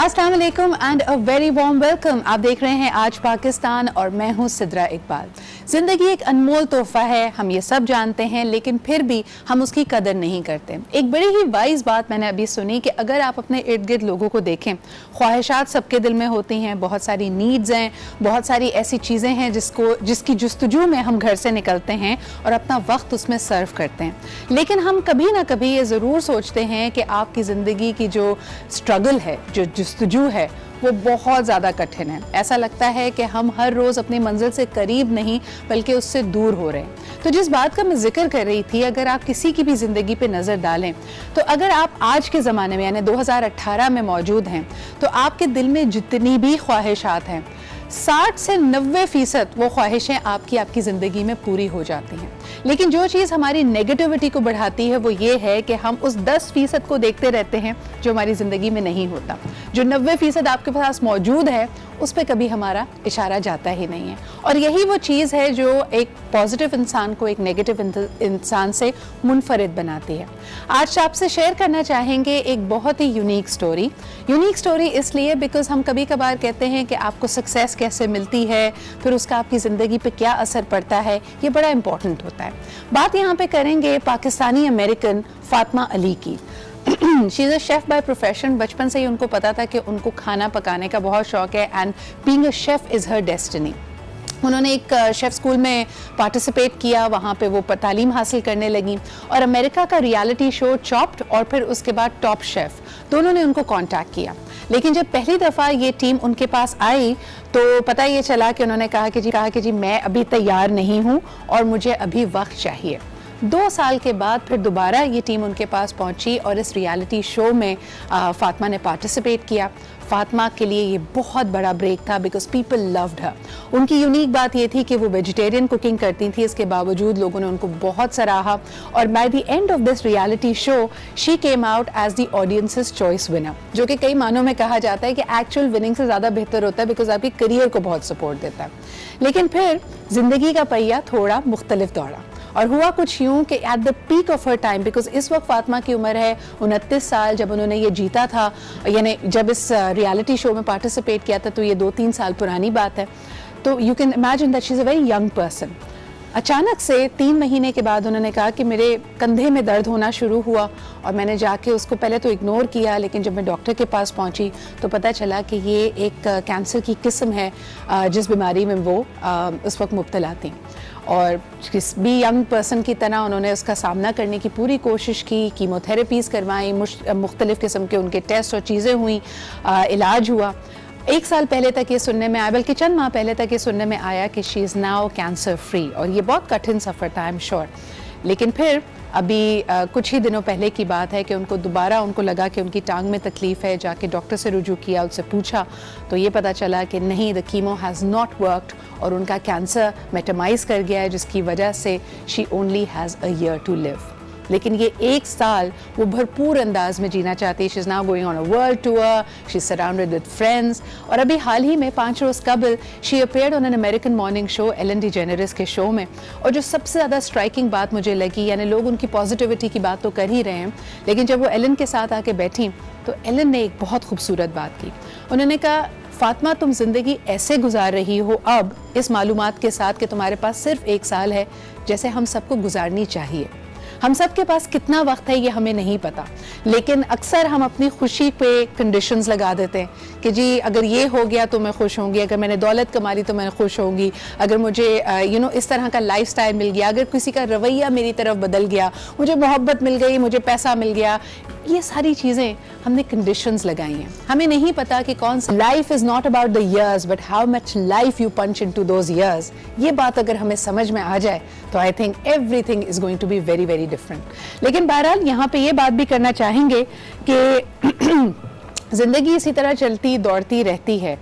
अस्सलाम वालेकुम and a very warm welcome. आप देख रहे हैं आज पाकिस्तान और मैं हूं सिद्रा इकबाल। ज़िंदगी एक अनमोल तोहफ़ा है, हम ये सब जानते हैं, लेकिन फिर भी हम उसकी कदर नहीं करते। एक बड़ी ही वाइज बात मैंने अभी सुनी कि अगर आप अपने इर्द गिर्द लोगों को देखें, ख्वाहिशात सबके दिल में होती हैं, बहुत सारी नीड्स हैं, बहुत सारी ऐसी चीज़ें हैं जिसकी जुस्तजू में हम घर से निकलते हैं और अपना वक्त उसमें सर्व करते हैं। लेकिन हम कभी ना कभी ये ज़रूर सोचते हैं कि आपकी ज़िंदगी की जो स्ट्रगल है, जो जुस्तजू है, वो बहुत ज़्यादा कठिन है। ऐसा लगता है कि हम हर रोज़ अपनी मंजिल से करीब नहीं बल्कि उससे दूर हो रहे हैं। तो जिस बात का मैं जिक्र कर रही थी, अगर आप किसी की भी ज़िंदगी पे नज़र डालें तो अगर आप आज के ज़माने में यानी 2018 में मौजूद हैं तो आपके दिल में जितनी भी ख्वाहिशात हैं 60 से 90% वो ख्वाहिशें आपकी ज़िंदगी में पूरी हो जाती हैं। लेकिन जो चीज़ हमारी नेगेटिविटी को बढ़ाती है वो ये है कि हम उस 10% को देखते रहते हैं जो हमारी ज़िंदगी में नहीं होता। जो 90% आपके पास मौजूद है उस पर कभी हमारा इशारा जाता ही नहीं है। और यही वो चीज़ है जो एक पॉजिटिव इंसान को एक नेगेटिव इंसान से मुनफरिद बनाती है। आज आपसे शेयर करना चाहेंगे एक बहुत ही यूनिक स्टोरी इसलिए बिकॉज हम कभी कभार कहते हैं कि आपको सक्सेस कैसे मिलती है, फिर उसका आपकी ज़िंदगी पे क्या असर पड़ता है, ये बड़ा इंपॉर्टेंट होता है। बात यहाँ पे करेंगे पाकिस्तानी अमेरिकन फातिमा अली की। She is a chef by profession. बचपन से ही उनको पता था कि उनको खाना पकाने का बहुत शौक़ है and being a chef is her destiny. उन्होंने एक शेफ़ स्कूल में पार्टिसिपेट किया, वहाँ पे वो तालीम हासिल करने लगी और अमेरिका का रियलिटी शो चॉप्ड और फिर उसके बाद टॉप शेफ़ दोनों ने उनको कांटेक्ट किया। लेकिन जब पहली दफ़ा ये टीम उनके पास आई तो पता ये चला कि उन्होंने कहा कि जी मैं अभी तैयार नहीं हूँ और मुझे अभी वक्त चाहिए। 2 साल के बाद फिर दोबारा ये टीम उनके पास पहुंची और इस रियलिटी शो में फातिमा ने पार्टिसिपेट किया। फातिमा के लिए ये बहुत बड़ा ब्रेक था बिकॉज पीपल लव्ड हर। उनकी यूनिक बात ये थी कि वो वेजिटेरियन कुकिंग करती थी, इसके बावजूद लोगों ने उनको बहुत सराहा और by the end of this reality show she came out as the audiences choice winner, जो कि कई मानों में कहा जाता है कि एक्चुअल विनिंग से ज़्यादा बेहतर होता है बिकॉज आपके करियर को बहुत सपोर्ट देता है। लेकिन फिर ज़िंदगी का पहिया थोड़ा मुख्तलिफ दौड़ा और हुआ कुछ यूँ कि at the peak of her time, because इस वक्त फातिमा की उम्र है 29 साल, जब उन्होंने ये जीता था यानी जब इस रियलिटी शो में पार्टिसिपेट किया था तो ये 2-3 साल पुरानी बात है। तो you can imagine that she is a very young person. अचानक से 3 महीने के बाद उन्होंने कहा कि मेरे कंधे में दर्द होना शुरू हुआ और मैंने जाके उसको पहले तो इग्नोर किया, लेकिन जब मैं डॉक्टर के पास पहुंची तो पता चला कि ये एक कैंसर की किस्म है जिस बीमारी में वो उस वक्त मुब्तला थी। और किस भी यंग पर्सन की तरह उन्होंने उसका सामना करने की पूरी कोशिश की, कीमोथेरेपीज़ करवाई, मुख्तलिफ़ किस्म के उनके टेस्ट और चीज़ें हुई, इलाज हुआ। 1 साल पहले तक ये सुनने में आया, बल्कि चंद माह पहले तक ये सुनने में आया कि she is now cancer free, और ये बहुत कठिन सफ़र था आई एम श्योर। लेकिन फिर अभी कुछ ही दिनों पहले की बात है कि उनको लगा कि उनकी टांग में तकलीफ़ है, जाके डॉक्टर से रुजू किया, उससे पूछा तो ये पता चला कि नहीं, the chemo has not worked और उनका कैंसर मेटामाइज़ कर गया है, जिसकी वजह से she only has a year to live. लेकिन ये 1 साल वो भरपूर अंदाज में जीना चाहती है। She is now going on a world tour, she is surrounded with friends. और अभी हाल ही में 5 रोज़ कबल she appeared on an American morning show, Ellen DeGeneres के शो में। और जो सबसे ज़्यादा स्ट्राइकिंग बात मुझे लगी, यानी लोग उनकी पॉजिटिविटी की बात तो कर ही रहे हैं, लेकिन जब वो एलन के साथ आके बैठी तो एलन ने एक बहुत खूबसूरत बात की। उन्होंने कहा, फातिमा तुम ज़िंदगी ऐसे गुजार रही हो अब इस मालूमात के साथ कि तुम्हारे पास सिर्फ 1 साल है, जैसे हम सबको गुजारनी चाहिए। हम सब के पास कितना वक्त है ये हमें नहीं पता, लेकिन अक्सर हम अपनी खुशी पे कंडीशंस लगा देते हैं कि जी अगर ये हो गया तो मैं खुश होंगी, अगर मैंने दौलत कमा ली तो मैं खुश होंगी, अगर मुझे इस तरह का लाइफस्टाइल मिल गया, अगर किसी का रवैया मेरी तरफ बदल गया, मुझे मोहब्बत मिल गई, मुझे पैसा मिल गया। ये सारी चीज़ें हमने कंडीशंस लगाई हैं। हमें नहीं पता कि कौन सा life is not about the years but how much life you punch into those years. ये बात अगर हमें समझ में आ जाए तो I think everything is going to be very very different. लेकिन बहरहाल यहाँ पे ये बात भी करना चाहेंगे कि ज़िंदगी इसी तरह चलती दौड़ती रहती है।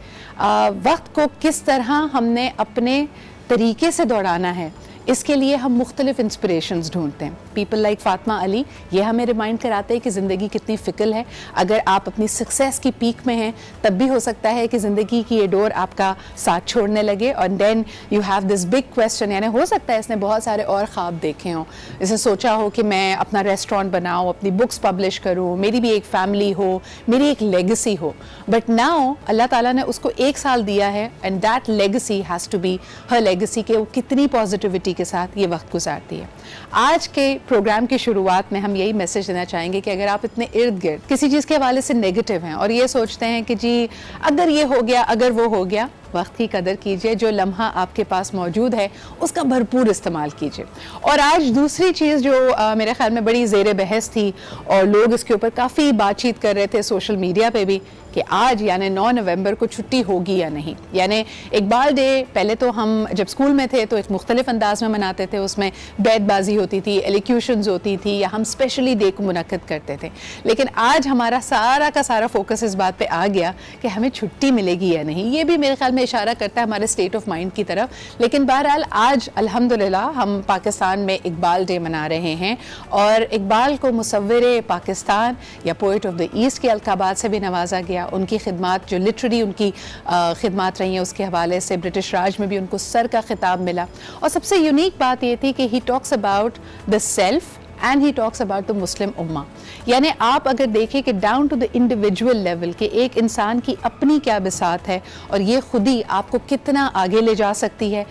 वक्त को किस तरह हमने अपने तरीके से दौड़ाना है इसके लिए हम मुख्तलिफ इंस्पिरेशंस ढूंढते हैं। पीपल लाइक फातिमा अली, ये हमें रिमाइंड कराते हैं कि ज़िंदगी कितनी फ़िकल है। अगर आप अपनी सक्सेस की पीक में हैं तब भी हो सकता है कि ज़िंदगी की ये डोर आपका साथ छोड़ने लगे, और then you have this big question, यानी हो सकता है इसने बहुत सारे और ख्वाब देखे हों, इसे सोचा हो कि मैं अपना रेस्टोरेंट बनाऊँ, अपनी बुक्स पब्लिश करूँ, मेरी भी एक फैमिली हो, मेरी एक लेगेसी हो, बट नाउ अल्लाह ताला ने उसको 1 साल दिया है, and that legacy has to be her legacy, के वो कितनी पॉजिटिविटी के साथ ये वक्त गुजारती है। आज के प्रोग्राम की शुरुआत में हम यही मैसेज देना चाहेंगे कि अगर आप इतने इर्द गिर्द किसी चीज़ के हवाले से नेगेटिव हैं और ये सोचते हैं कि जी अगर ये हो गया, अगर वो हो गया, वक्त की कदर कीजिए। जो लम्हा आपके पास मौजूद है उसका भरपूर इस्तेमाल कीजिए। और आज दूसरी चीज़ जो मेरे ख्याल में बड़ी ज़ेर बहस थी और लोग इसके ऊपर काफ़ी बातचीत कर रहे थे सोशल मीडिया पे भी, कि आज यानी 9 नवंबर को छुट्टी होगी या नहीं। यानी इकबाल डे पहले तो हम जब स्कूल में थे तो एक मुख्तलिफ अंदाज में मनाते थे, उसमें बैतबाजी होती थी, एलिक्यूशंस होती थी, या हम स्पेशली डे को मुनक्किद करते थे। लेकिन आज हमारा सारा का सारा फोकस इस बात पे आ गया कि हमें छुट्टी मिलेगी या नहीं। ये भी मेरे ख्याल में इशारा करता है हमारे स्टेट ऑफ माइंड की तरफ। लेकिन बहरहाल आज अल्हम्दुलिल्लाह हम पाकिस्तान में इकबाल डे मना रहे हैं, और इकबाल को मुसव्विर पाकिस्तान या पोइट ऑफ द ईस्ट के अलकाबात से भी नवाजा गया। उनकी खिदमात जो लिटरेरी उनकी खिदमात रही हैं उसके हवाले से ब्रिटिश राज में भी उनको सर का खिताब मिला। और सबसे यूनिक बात ये थी कि he talks about the self and he talks about the Muslim उम्मा। यानी आप अगर देखें कि down to the individual level के एक इंसान की अपनी क्या बिसात है और ये खुद ही आपको कितना आगे ले जा सकती है।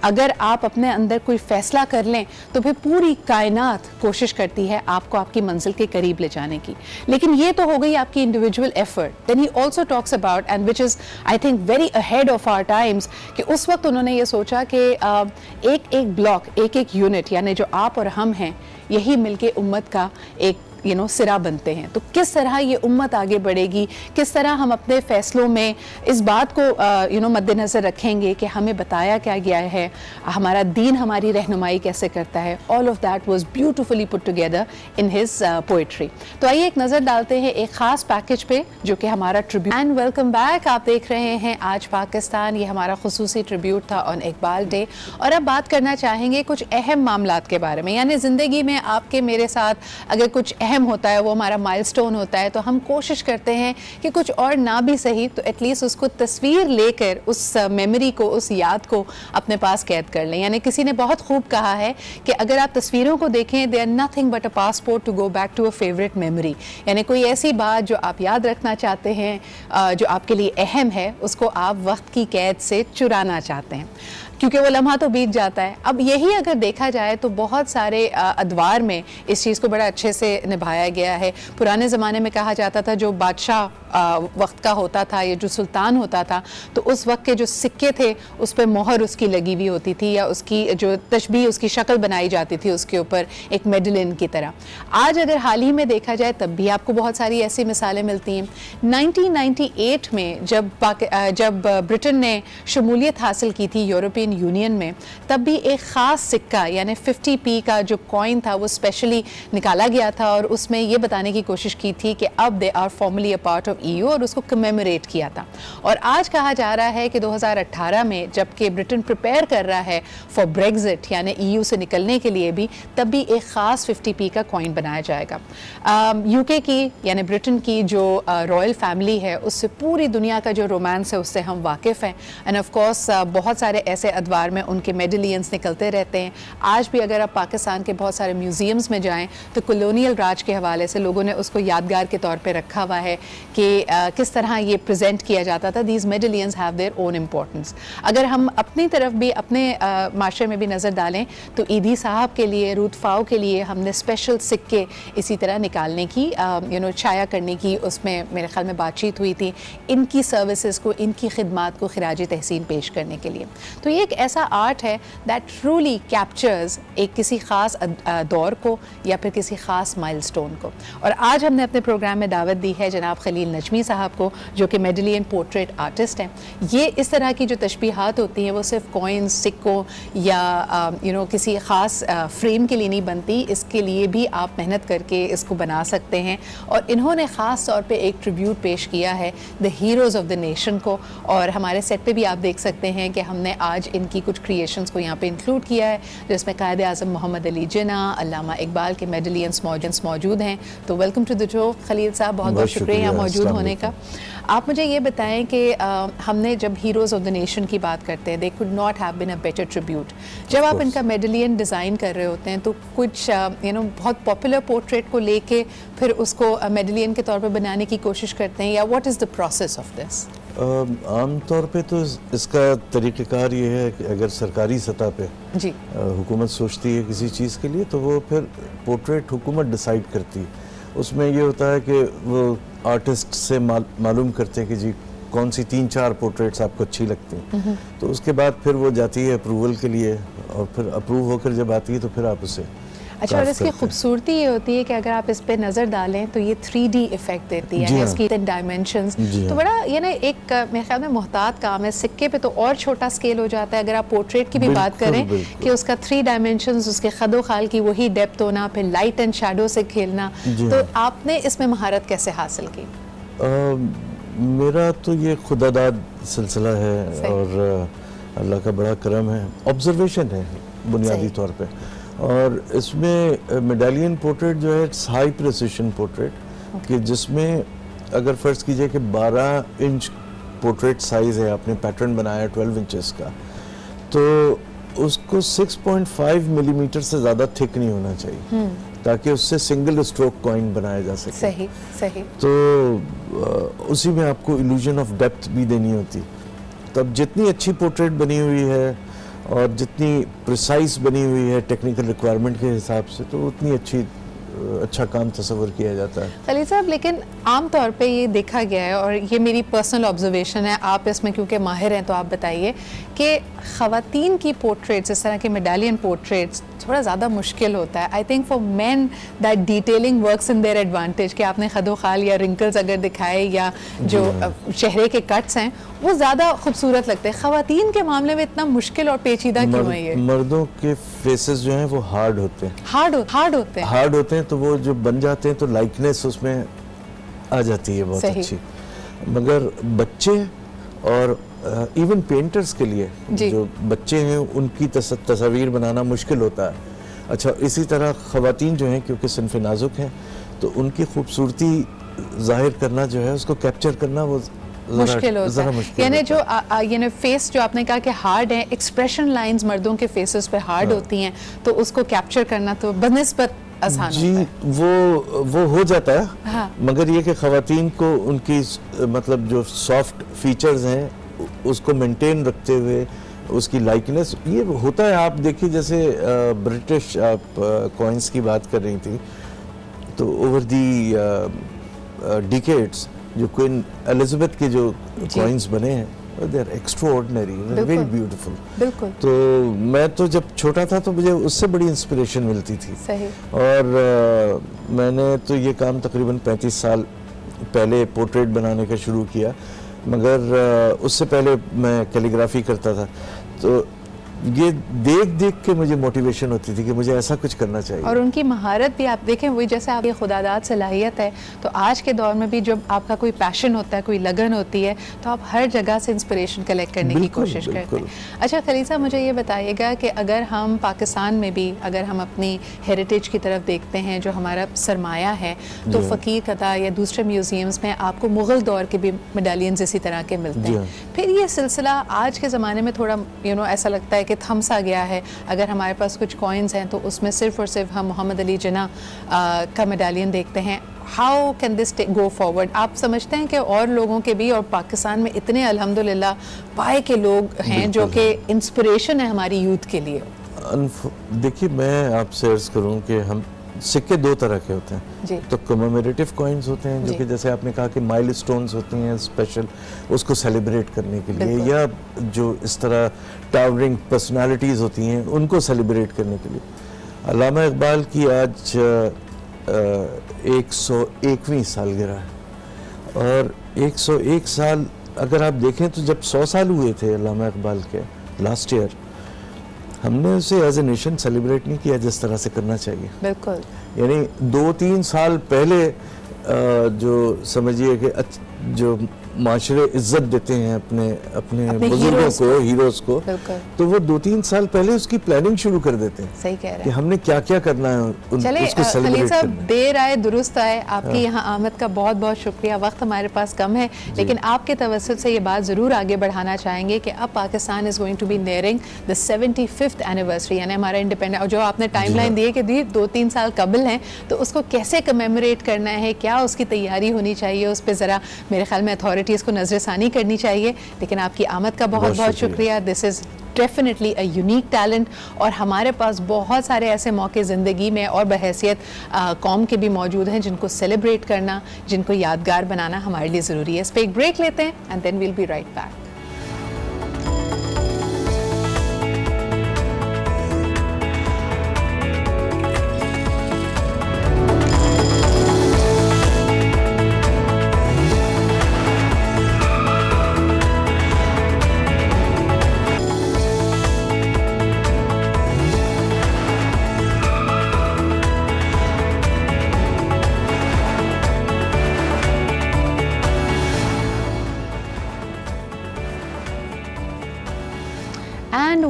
अगर आप अपने अंदर कोई फ़ैसला कर लें तो फिर पूरी कायनात कोशिश करती है आपको आपकी मंजिल के करीब ले जाने की। लेकिन ये तो हो गई आपकी individual effort. Then he also talks about, and which is I think very ahead of our times, कि उस वक्त उन्होंने ये सोचा कि एक एक ब्लॉक, एक एक यूनिट, यानी जो आप और हम हैं, यही मिलके उम्मत का एक सिरा बनते हैं। तो किस तरह ये उम्मत आगे बढ़ेगी, किस तरह हम अपने फ़ैसलों में इस बात को मद्देनज़र रखेंगे कि हमें बताया क्या गया है, हमारा दीन हमारी रहनुमाई कैसे करता है। All of that was beautifully put together in his poetry. तो आइए एक नज़र डालते हैं एक ख़ास पैकेज पे जो कि हमारा ट्रिब्यूट। एंड वेलकम बैक, आप देख रहे हैं आज पाकिस्तान। ये हमारा खुसूसी ट्रिब्यूट था ऑन इकबाल डे, और अब बात करना चाहेंगे कुछ अहम मामलात के बारे में। यानी ज़िंदगी में आपके मेरे साथ अगर कुछ अहम होता है, वो हमारा माइलस्टोन होता है, तो हम कोशिश करते हैं कि कुछ और ना भी सही तो एटलीस्ट उसको तस्वीर लेकर उस मेमोरी को, उस याद को अपने पास कैद कर लें। यानी किसी ने बहुत खूब कहा है कि अगर आप तस्वीरों को देखें, they are nothing but a passport to go back to a favourite memory. यानी कोई ऐसी बात जो आप याद रखना चाहते हैं, जो आपके लिए अहम है, उसको आप वक्त की कैद से चुराना चाहते हैं, क्योंकि वो लम्हा तो बीत जाता है। अब यही अगर देखा जाए तो बहुत सारे अदवार में इस चीज़ को बड़ा अच्छे से निभाया गया है। पुराने ज़माने में कहा जाता था जो बादशाह वक्त का होता था या जो सुल्तान होता था, तो उस वक्त के जो सिक्के थे उस पर मोहर उसकी लगी हुई होती थी, या उसकी जो तशबीह, उसकी शक्ल बनाई जाती थी उसके ऊपर एक मेडलिन की तरह। आज अगर हाल ही में देखा जाए तब भी आपको बहुत सारी ऐसी मिसालें मिलती हैं। 1998 में जब ब्रिटेन ने शमूलियत हासिल की थी यूरोपियन यूनियन में, तब भी एक ख़ास सिक्का यानी 50p का जो कॉइन था वो स्पेशली निकाला गया था, और उसमें ये बताने की कोशिश की थी कि अब they are formally a part of EU, और उसको कमेमोरेट किया था। और आज कहा जा रहा है कि 2018 में जबकि ब्रिटेन प्रिपेयर कर रहा है फॉर ब्रेग्जिट यानी EU से निकलने के लिए भी, तब भी एक ख़ास 50p का कॉइन बनाया जाएगा। UK की यानी ब्रिटेन की जो रॉयल फैमिली है, उससे पूरी दुनिया का जो रोमांस है उससे हम वाकिफ़ हैं। एंड ऑफ कोर्स बहुत सारे ऐसे अदवार में उनके मेडलियंस निकलते रहते हैं। आज भी अगर आप पाकिस्तान के बहुत सारे म्यूज़ियम्स में जाएं तो कॉलोनियल राज के हवाले से लोगों ने उसको यादगार के तौर पे रखा हुआ है कि किस तरह ये प्रेजेंट किया जाता था। These medallions have their own importance. अगर हम अपनी तरफ भी, अपने माशरे में भी नज़र डालें तो ईदी साहब के लिए, रूथ फाओ के लिए हमने स्पेशल सिक्के इसी तरह निकालने की छाया करने की उसमें मेरे ख्याल में बातचीत हुई थी, इनकी सर्विसेज को, इनकी खिदमात को खिराज तहसीन पेश करने के लिए। तो ये एक ऐसा आर्ट है दैट ट्रूली कैप्चर्स एक किसी ख़ास दौर को या फिर किसी ख़ास माइलस्टोन को। और आज हमने अपने प्रोग्राम में दावत दी है जनाब खलील नजमी साहब को, जो कि मेडलियन पोर्ट्रेट आर्टिस्ट हैं। ये इस तरह की जो तशबीहात होती हैं वो सिर्फ कॉइन्स, सिक्कों या किसी ख़ास फ्रेम के लिए नहीं बनती, इसके लिए भी आप मेहनत करके इसको बना सकते हैं। और इन्होंने ख़ास तौर पे एक ट्रिब्यूट पेश किया है the heroes of the nation को, और हमारे सेट पे भी आप देख सकते हैं कि हमने आज इनकी कुछ क्रिएशंस को यहाँ पे इंक्लूड किया है, जिसमें कायद आज़म मोहम्मद अली जिन्ना, अल्लामा इकबाल के मेडलियंस मौजूद हैं। तो welcome to the show Khalil साहब, बहुत बहुत शुक्रिया यहाँ मौजूद होने का। आप मुझे ये बताएं कि हमने जब हीरोज़ ऑफ द नेशन की बात करते हैं, they could not have been a better tribute. जब आप इनका मेडलियन डिज़ाइन कर रहे होते हैं तो कुछ बहुत पॉपुलर पोर्ट्रेट को लेके फिर उसको मेडलियन के तौर पर बनाने की कोशिश करते हैं, या what is the process of this? आम तौर पे तो इसका तरीक़ेकार ये है कि अगर सरकारी सतह पे जी हुकूमत सोचती है किसी चीज़ के लिए, तो वो फिर पोर्ट्रेट हुकूमत डिसाइड करती है। उसमें ये होता है कि वो आर्टिस्ट से मालूम करते हैं कि जी कौन सी 3-4 पोर्ट्रेट्स आपको अच्छी लगती हैं, तो उसके बाद फिर वो जाती है अप्रूवल के लिए, और फिर अप्रूव होकर जब आती है तो फिर आप उसे अच्छा। और इसकी खूबसूरती ये होती है कि अगर आप इस पे नज़र डालें तो ये 3D इफेक्ट देती है, इसकी डायमेंशंस तो बड़ा ये ना एक मेरे ख्याल में मोहतात काम है। सिक्के पे तो और छोटा स्केल हो जाता है, अगर आप पोर्ट्रेट की भी बात करें कि उसका 3 डायमेंशंस, उसके खदो खाल की वही डेप्थ होना, फिर लाइट एंड शैडो से खेलना, तो आपने इसमें महारत कैसे हासिल की? मेरा तो ये खुदादाद सिलसिला है और अल्लाह का बड़ा करम है, ऑब्जर्वेशन है बुनियादी तौर पे। और इसमें मेडालियन पोर्ट्रेट जो है इट्स हाई प्रिसिशन पोर्ट्रेट, कि जिसमें अगर फ़र्ज़ कीजिए कि 12 इंच पोर्ट्रेट साइज़ है, आपने पैटर्न बनाया 12 इंचेस का, तो उसको 6.5 मिलीमीटर से ज़्यादा थिक नहीं होना चाहिए ताकि उससे सिंगल स्ट्रोक कॉइन बनाया जा सके। सही सही। तो उसी में आपको इल्यूजन ऑफ डेप्थ भी देनी होती। तब जितनी अच्छी पोर्ट्रेट बनी हुई है और जितनी प्रिसाइज बनी हुई है टेक्निकल रिक्वायरमेंट के हिसाब से, तो उतनी अच्छा काम तस्वर किया जाता है। खलील साहब, लेकिन आम तौर पे ये देखा गया है, और ये मेरी पर्सनल ऑब्जर्वेशन है, आप इसमें क्योंकि माहिर हैं तो आप बताइए कि ख़वातीन की पोर्ट्रेट्स, इस तरह के मेडालियन पोर्ट्रेट्स थोड़ा ज़्यादा मुश्किल होता है। I think for man that detailing works in their advantage, कि आपने खदो खाल या रिंकल्स अगर दिखाए या जो चेहरे के कट्स हैं वो ज़्यादा खूबसूरत लगते हैं। ख़वातीन के मामले में इतना मुश्किल और पेचीदा क्यों है ये? मर्दों के फेसेस जो हैं वो हार्ड होते हैं, हार्ड होते हैं, तो वो जो बन जाते हैं तो लाइकनेस उसमें आ जाती है बहुत अच्छी। मगर बच्चे और इवन पेंटर्स के लिए जो बच्चे हैं उनकी तस्वीर बनाना मुश्किल होता है। अच्छा, इसी तरह ख़वातीन जो हैं क्योंकि सिन्फ़ नाजुक हैं, तो उनकी खूबसूरती ज़ाहिर करना जो है, उसको कैप्चर करना वो मुश्किल होता है। यानी जो फेस जो आपने कहा कि हार्ड है, एक्सप्रेशन लाइंस मर्दों के फेसेस पे हार्ड होती हैं, तो उसको कैप्चर करना तो बनिस्बत आसान जी होता है। वो हो जाता है। हाँ। मगर ये कि ख़वातीन को उनकी मतलब जो सॉफ्ट फीचर्स हैं उसको मेंटेन रखते हुए उसकी लाइकनेस ये होता है। आप देखिए जैसे ब्रिटिश आप कॉइन्स की बात कर रही थी, तो ओवर दी डिकेड्स जो क्वीन एलिजाबेथ के जो कॉइन्स बने हैं, they are extraordinary, very beautiful. बिल्कुल। तो मैं तो जब छोटा था तो मुझे उससे बड़ी इंस्पिरेशन मिलती थी। सही। और मैंने तो ये काम तकरीबन 35 साल पहले पोर्ट्रेट बनाने का शुरू किया, मगर उससे पहले मैं कैलीग्राफी करता था। तो ये देख देख के मुझे मोटिवेशन होती थी कि मुझे ऐसा कुछ करना चाहिए। और उनकी महारत भी आप देखें, वही जैसे आपकी खुदादाद सलाहियत है, तो आज के दौर में भी जब आपका कोई पैशन होता है, कोई लगन होती है, तो आप हर जगह से इंस्पिरेशन कलेक्ट करने की कोशिश करते हैं। अच्छा खलील साहब, मुझे ये बताइएगा कि अगर हम पाकिस्तान में भी अगर हम अपनी हेरिटेज की तरफ देखते हैं, जो हमारा सरमाया है, तो फ़कीर कदा या दूसरे म्यूजियम्स में आपको मुग़ल दौर के भी मेडालियंस इसी तरह के मिलते हैं। फिर ये सिलसिला आज के ज़माने में थोड़ा ऐसा लगता है कि थम सा गया है। अगर हमारे पास कुछ कॉइन्स हैं तो उसमें सिर्फ और सिर्फ हम मोहम्मद अली जिन्ना का मेडालियन देखते हैं। How can this go forward? आप समझते हैं कि और लोगों के भी, और पाकिस्तान में इतने अल्हम्दुलिल्लाह पाए के लोग हैं जो कि इंस्पिरेशन है हमारी यूथ के लिए? देखिए, मैं आपसे अर्ज़ करूँ कि हम सिक्के दो तरह के होते हैं। तो कमेमोरेटिव कॉइन्स होते हैं जो कि जैसे आपने कहा कि माइलस्टोन्स होती हैं स्पेशल, उसको सेलिब्रेट करने के लिए, या जो इस तरह टावरिंग पर्सनालिटीज़ होती हैं उनको सेलिब्रेट करने के लिए। अल्लामा इकबाल की आज 101वीं सालगिरह है, और 101 साल अगर आप देखें तो जब 100 साल हुए थे अल्लामा इकबाल के लास्ट ईयर, हमने उसे एज ए नेशन सेलिब्रेट नहीं किया जिस तरह से करना चाहिए। बिल्कुल। यानी 2-3 साल पहले जो समझिए कि जो माशरे इज्जत देते हैं अपने अपने बुजुर्गों को, हीरोज को, तो वो 2-3 साल पहले उसकी प्लानिंग शुरू कर देते हैं। सही कह रहे हैं कि हमने क्या क्या करना है, उसको सेलिब्रेट करना है। देर आए दुरुस्त आए, आपकी यहाँ आमद का बहुत बहुत शुक्रिया। वक्त हमारे पास कम है, लेकिन आपके तवज्जुह से ये बात ज़रूर आगे बढ़ाना चाहेंगे कि अब Pakistan is going to be nearing the 75th anniversary, यानी हमारा इंडिपेंडेंस। और जो आपने टाइमलाइन दी है कि 2-3 साल कबल हैं, तो उसको कैसे कमेमोरेट करना है, क्या उसकी तैयारी होनी चाहिए, उस पर ज़रा मेरे ख्याल में अथॉरिटीज़ को नज़रसानी करनी चाहिए। लेकिन आपकी आमद का बहुत बहुत शुक्रिया। This is definitely a unique talent, और हमारे पास बहुत सारे ऐसे मौके ज़िंदगी में और बहैसियत कौम के भी मौजूद हैं जिनको सेलिब्रेट करना, जिनको यादगार बनाना हमारे लिए ज़रूरी है। इस पर एक ब्रेक लेते हैं and then we'll be right back.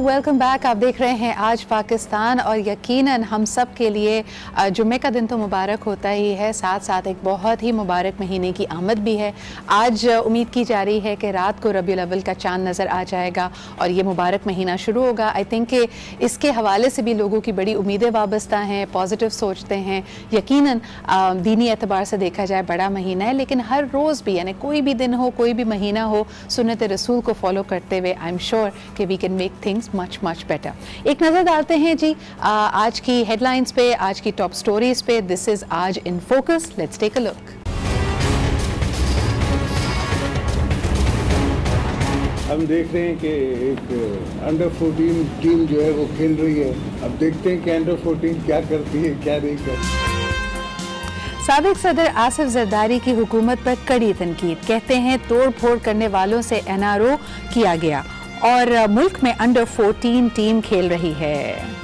Welcome back. आप देख रहे हैं आज पाकिस्तान, और यकीनन हम सब के लिए जुम्मे का दिन तो मुबारक होता ही है, साथ साथ एक बहुत ही मुबारक महीने की आमद भी है। आज उम्मीद की जा रही है कि रात को रबीउल अव्वल का चांद नज़र आ जाएगा और ये मुबारक महीना शुरू होगा। आई थिंक कि इसके हवाले से भी लोगों की बड़ी उम्मीदें वाबस्ता हैं, पॉजिटिव सोचते हैं। यकीनन दीनी एतबार से देखा जाए बड़ा महीना है, लेकिन हर रोज़ भी, यानी कोई भी दिन हो, कोई भी महीना हो, सुन्नत रसूल को फॉलो करते हुए आई एम श्योर कि we can make things much better. एक नज़र डालते हैं जी आज की हेडलाइंस पे, आज की टॉप स्टोरीज पे। This is Aaj in focus, let's take a look. हम देख रहे हैं कि एक अंडर 14 टीम जो है वो खेल रही है। अब देखते हैं कि अंडर 14 क्या करती है, क्या नहीं करती। साबिक सदर आसिफ जरदारी की हुकूमत पर कड़ी तनकीद, कहते हैं तोड़ फोड़ करने वालों से NRO किया गया और मुल्क में अंडर 14 टीम खेल रही है।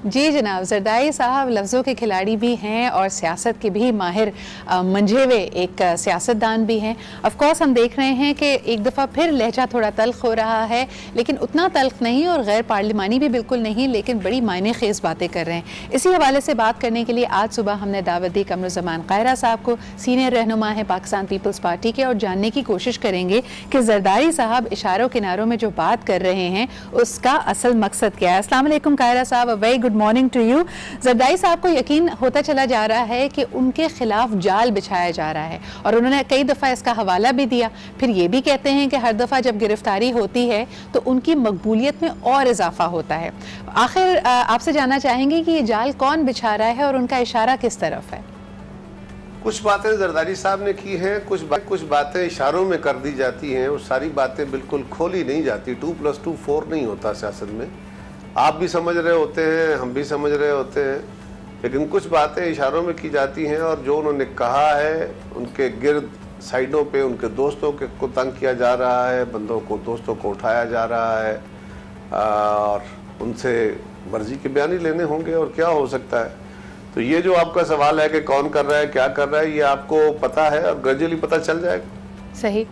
जी जनाब, जरदारी साहब लफ्ज़ों के खिलाड़ी भी हैं और सियासत के भी माहिर मंझे हुए एक सियासतदान भी हैं। ऑफ कोर्स हम देख रहे हैं कि एक दफ़ा फिर लहजा थोड़ा तल्ख हो रहा है, लेकिन उतना तल्ख नहीं और गैर पार्लिमानी भी बिल्कुल नहीं, लेकिन बड़ी मायने खेज बातें कर रहे हैं। इसी हवाले से बात करने के लिए आज सुबह हमने दावत दी कमरुज़्ज़मान कायरा साहब को, सीनियर रहनुमा है पाकिस्तान पीपल्स पार्टी के, और जानने की कोशिश करेंगे कि जरदारी साहब इशारों किनारों में जो बात कर रहे हैं उसका असल मकसद क्या है। अस्सलाम वालेकुम कायरा साहब, very good morning to you. Zardari साहब को यकीन होता चला जा रहा है कि उनके खिलाफ जाल बिछाया जा रहा है, और उन्होंने कई दफ़ा इसका हवाला भी दिया। फिर ये भी कहते हैं कि हर दफ़ा जब गिरफ्तारी होती है तो उनकी मकबूलियत में और इजाफा होता है। आखिर आपसे जानना चाहेंगे कि ये जाल कौन बिछा रहा है और उनका इशारा किस तरफ है? कुछ बातें जरदारी साहब ने की हैं, कुछ बातें इशारों में कर दी जाती हैं, और सारी बातें बिल्कुल खोली नहीं जाती। 2+2 4 नहीं होता सियासत में। आप भी समझ रहे होते हैं, हम भी समझ रहे होते हैं, लेकिन कुछ बातें इशारों में की जाती हैं, और जो उन्होंने कहा है उनके गिर्द साइडों पे उनके दोस्तों को तंग किया जा रहा है, दोस्तों को उठाया जा रहा है, और उनसे मर्जी के बयान ही लेने होंगे, और क्या हो सकता है। तो ये जो आपका सवाल है कि कौन कर रहा है, क्या कर रहा है, ये आपको पता है और ग्रेजुअली पता चल जाएगा। सही।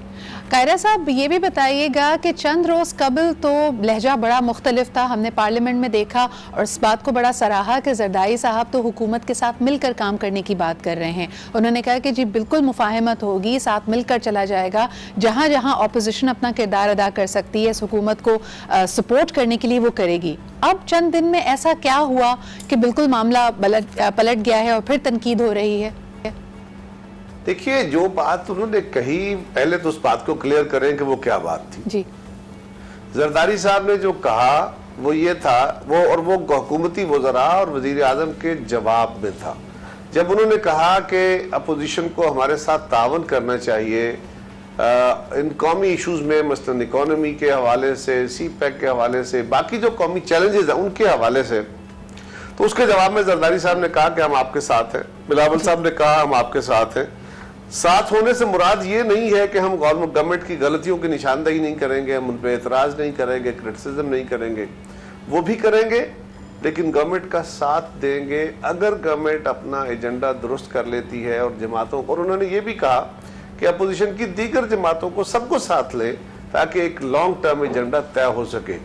कायरा साहब ये भी बताइएगा कि चंद रोज़ कबल तो लहजा बड़ा मुख्तलिफ था, हमने पार्लियामेंट में देखा और इस बात को बड़ा सराहा कि जरदारी साहब तो हुकूमत के साथ मिलकर काम करने की बात कर रहे हैं। उन्होंने कहा कि जी बिल्कुल मुफाहमत होगी, साथ मिलकर चला जाएगा, जहाँ जहाँ अपोजिशन अपना किरदार अदा कर सकती है, इस हुकूमत को सपोर्ट करने के लिए वो करेगी। अब चंद दिन में ऐसा क्या हुआ कि बिल्कुल मामला पलट गया है और फिर तनकीद हो रही है? देखिए, जो बात उन्होंने कही, पहले तो उस बात को क्लियर करें कि वो क्या बात थी। जी जरदारी साहब ने जो कहा वो ये था, वो हुकूमती वज़रा और वज़ीर आज़म के जवाब में था, जब उन्होंने कहा कि अपोजिशन को हमारे साथ तावन करना चाहिए इन कौमी इशूज़ में, मसलन इकोनॉमी के हवाले से, CPEC के हवाले से, बाकी जो कौमी चैलेंजेस हैं उनके हवाले से। तो उसके जवाब में जरदारी साहब ने कहा कि हम आपके साथ हैं। बिलावल साहब ने कहा हम आपके साथ हैं। साथ होने से मुराद ये नहीं है कि हम गवर्नमेंट की गलतियों की निशानदेही नहीं करेंगे, हम उन पर एतराज़ नहीं करेंगे, क्रिटिसिज्म नहीं करेंगे, वो भी करेंगे, लेकिन गवर्नमेंट का साथ देंगे अगर गवर्नमेंट अपना एजेंडा दुरुस्त कर लेती है और जमातों को, और उन्होंने ये भी कहा कि अपोजिशन की दीगर जमातों को सबको साथ ले ताकि एक लॉन्ग टर्म एजेंडा तय हो सके,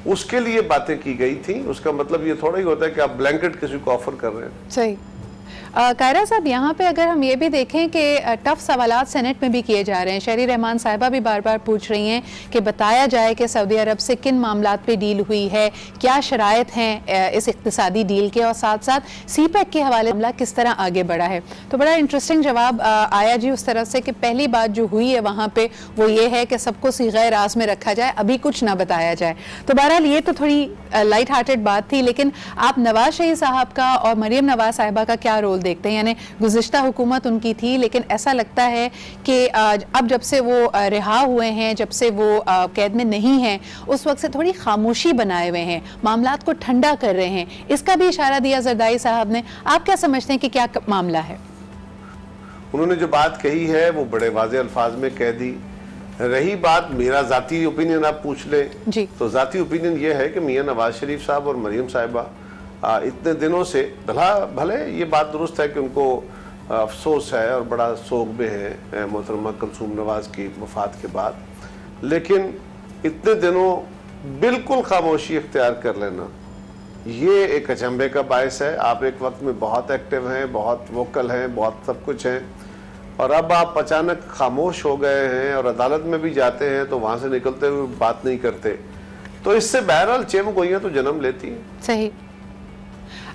उसके लिए बातें की गई थी। उसका मतलब ये थोड़ा ही होता है कि आप ब्लैंकेट किसी को ऑफर कर रहे हैं। सही। कायरा साहब, यहाँ पे अगर हम ये भी देखें कि टफ सवालात सेनेट में भी किए जा रहे हैं, शहरी रहमान साहिबा भी बार बार पूछ रही हैं कि बताया जाए कि सऊदी अरब से किन मामलात पे डील हुई है, क्या शराइत हैं इस इक्तिसादी डील के, और साथ साथ सीपैक के हवाले मामला किस तरह आगे बढ़ा है। तो बड़ा इंटरेस्टिंग जवाब आया जी उस तरफ से कि पहली बात जो हुई है वहाँ पर वो ये है कि सबको सीग़े राज़ में रखा जाए, अभी कुछ ना बताया जाए। तो बहरहाल ये तो थोड़ी लाइट हार्टेड बात थी, लेकिन आप नवाज शरीफ साहब का और मरियम नवाज साहिबा का क्या रोल देखते हैं? यानी गुज़िश्ता हुकूमत उनकी थी, लेकिन ऐसा लगता है कि अब जब से वो रिहा हुए हैं, जब से वो कैद में नहीं हैं, उस वक्त से थोड़ी खामोशी बनाए हुए हैं, मामलात को ठंडा कर रहे हैं। इसका भी इशारा दिया जरदारी साहब ने। आप क्या समझते हैं कि क्या मामला है? उन्होंने जो बात कही है वो बड़े वाज़ेह अल्फाज में कह दी। रही बात मेरा ज़ाती ओपिनियन आप पूछ ले जी, तो ज़ाती ओपिनियन ये है कि मियां नवाज शरीफ साहब और मरियम साहिबा इतने दिनों से भले ये बात दुरुस्त है कि उनको अफसोस है और बड़ा सोग में है मोहतरमा कुलसूम नवाज की वफ़ात के बाद, लेकिन इतने दिनों बिल्कुल खामोशी इख्तियार कर लेना ये एक अचंभे का बायस है। आप एक वक्त में बहुत एक्टिव हैं, बहुत वोकल हैं, बहुत सब कुछ हैं, और अब आप अचानक खामोश हो गए हैं और अदालत में भी जाते हैं तो वहाँ से निकलते हुए बात नहीं करते। तो इससे बहरहाल चेम गोइयाँ तो जन्म लेती हैं। सही।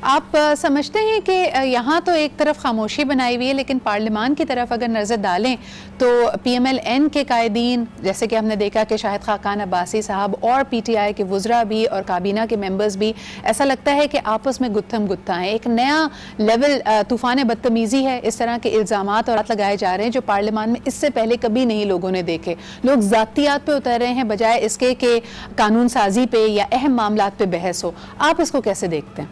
आप समझते हैं कि यहाँ तो एक तरफ खामोशी बनाई हुई है, लेकिन पार्लियामान की तरफ अगर नज़र डालें तो PMLN के कायदीन, जैसे कि हमने देखा कि शाहिद खाकान अब्बासी साहब और PTI के वुज़रा भी और काबीना के मेंबर्स भी, ऐसा लगता है कि आपस में गुत्थम गुत्था हैं। एक नया लेवल तूफ़ान बदतमीज़ी है, इस तरह के इल्ज़ामात और लगाए जा रहे हैं जो पार्लियामान में इससे पहले कभी नहीं लोगों ने देखे। लोग ज़ातियात पे उतर रहे हैं बजाय इसके कि कानून साजी पे या अहम मामलात पे बहस हो। आप इसको कैसे देखते हैं?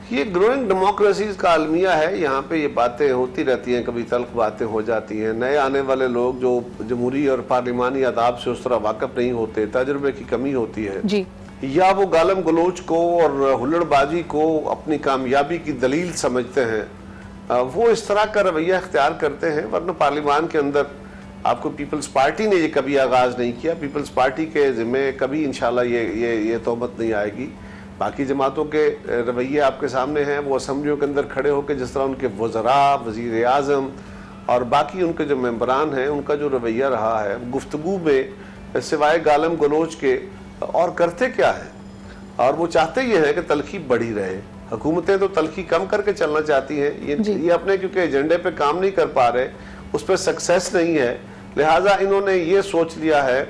ये ग्रोइंग डेमोक्रेसीज का अलमिया है। यहाँ पे ये बातें होती रहती हैं, कभी तल्ख बातें हो जाती हैं। नए आने वाले लोग जो जमहूरी और पार्लिमानी आदाब से उस तरह वाकफ नहीं होते, तजुर्बे की कमी होती है जी, या वो गालम गलोच को और हुल्लड़बाजी को अपनी कामयाबी की दलील समझते हैं, वो इस तरह का रवैया इख्तियार करते हैं। वरना पार्लिमान के अंदर आपको पीपल्स पार्टी ने ये कभी आगाज़ नहीं किया। पीपल्स पार्टी के ज़िम्मे कभी इंशाल्लाह ये तोहमत नहीं आएगी। बाकी जमातों के रवैये आपके सामने हैं। वो असम्बलियों के अंदर खड़े होकर जिस तरह उनके वज़रा, वज़ीर आज़म और बाकी उनके जो मेंबरान हैं, उनका जो रवैया रहा है गुफ्तगू में, सिवाय गालम गलोच के और करते क्या है, और वो चाहते ये है कि तलखी बढ़ी रहे। हुकूमतें तो तलखी कम करके चलना चाहती हैं, ये अपने क्योंकि एजेंडे पे काम नहीं कर पा रहे, उस पर सक्सेस नहीं है, लिहाजा इन्होंने ये सोच लिया है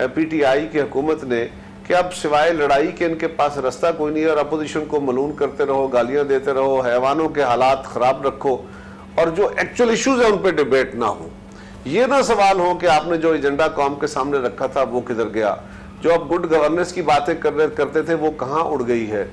PTI की हुकूमत ने कि अब सिवाय लड़ाई के इनके पास रास्ता कोई नहीं है, और अपोजिशन को मलून करते रहो, गालियां देते रहो, हैवानों के हालात ख़राब रखो, और जो एक्चुअल इश्यूज है उन पर डिबेट ना हो। ये ना सवाल हो कि आपने जो एजेंडा कौम के सामने रखा था वो किधर गया, जो आप गुड गवर्नेंस की बातें करते थे वो कहाँ उड़ गई है,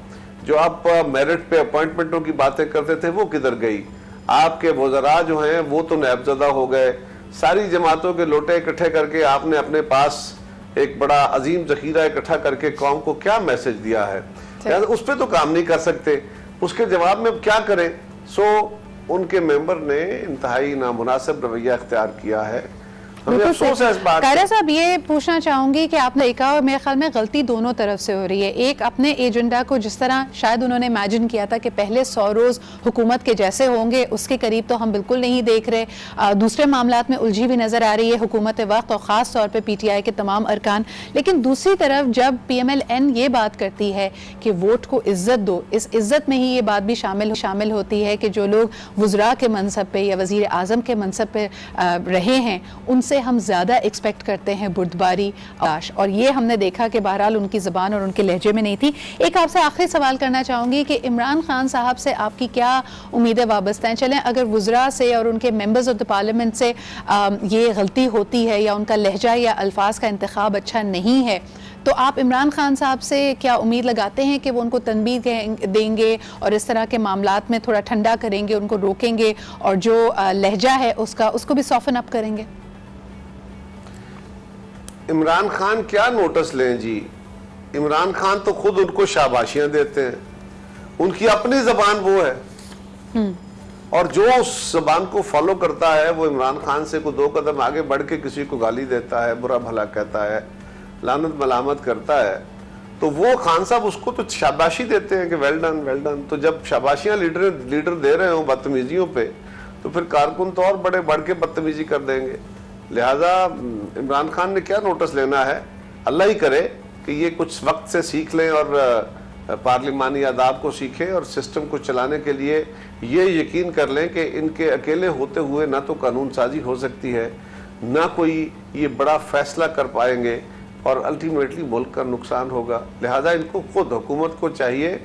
जो आप मेरिट पे अपॉइंटमेंटों की बातें करते थे वो किधर गई, आपके वज़रा जो हैं वो तो नैबज़दा हो गए। सारी जमातों के लोटे इकट्ठे करके आपने अपने पास एक बड़ा अजीम जखीरा इकट्ठा करके कौम को क्या मैसेज दिया है, उस पर तो काम नहीं कर सकते। उसके जवाब में क्या करें? उनके मेंबर ने इंतहाई नामुनासिब रवैया इख्तियार किया है। कायरा साहब, ये पूछना चाहूंगी कि आपने देखा और मेरे ख्याल में गलती दोनों तरफ से हो रही है। एक अपने एजेंडा को जिस तरह शायद उन्होंने इमेजिन किया था कि पहले 100 रोज़ हुकूमत के जैसे होंगे, उसके करीब तो हम बिल्कुल नहीं देख रहे। दूसरे मामलात में उलझी भी नज़र आ रही है हुकूमत वक्त और ख़ास तौर पर PTI के तमाम अरकान। लेकिन दूसरी तरफ जब PMLN ये बात करती है कि वोट को इज़्ज़त दो, इस इज़्ज़त में ही ये बात भी शामिल होती है कि जो लोग वज़रा के मनसब पे या वज़ीर आज़म के मनसब पे रहे हैं उनसे हम ज़्यादा एक्सपेक्ट करते हैं बुर्दबारी और ये हमने देखा कि बहरहाल उनकी ज़बान और उनके लहजे में नहीं थी। एक आपसे आखिरी सवाल करना चाहूँगी कि इमरान खान साहब से आपकी क्या उम्मीदें वाबस्ता हैं? चलें, अगर वुज़रा से और उनके मेंबर्स ऑफ द पार्लियामेंट से ये गलती होती है या उनका लहजा या अल्फाज का इंतखाब अच्छा नहीं है, तो आप इमरान खान साहब से क्या उम्मीद लगाते हैं कि वो उनको तनबीह देंगे और इस तरह के मामलात में थोड़ा ठंडा करेंगे, उनको रोकेंगे और जो लहजा है उसको भी सॉफन अप करेंगे? इमरान खान क्या नोटिस लें जी, इमरान खान तो खुद उनको शाबाशियां देते हैं, उनकी अपनी जबान वो है और जो उस जबान को फॉलो करता है वो इमरान खान से को 2 कदम आगे बढ़ के किसी को गाली देता है, बुरा भला कहता है, लानत मलामत करता है, तो वो खान साहब उसको तो शाबाशी देते हैं कि वेल डन वेल डन। तो जब शाबाशियां लीडर दे रहे हो बदतमीजियों पे, तो फिर कारकुन तो और बड़े बढ़ के बदतमीजी कर देंगे। लिहाजा इमरान खान ने क्या नोटिस लेना है, अल्लाह ही करे कि ये कुछ वक्त से सीख लें और पार्लिमानी आदाब को सीखें और सिस्टम को चलाने के लिए ये यकीन कर लें कि इनके अकेले होते हुए ना तो कानून साजी हो सकती है, ना कोई ये बड़ा फैसला कर पाएंगे और अल्टीमेटली मुल्क का नुकसान होगा। लिहाजा इनको खुद हुकूमत को चाहिए,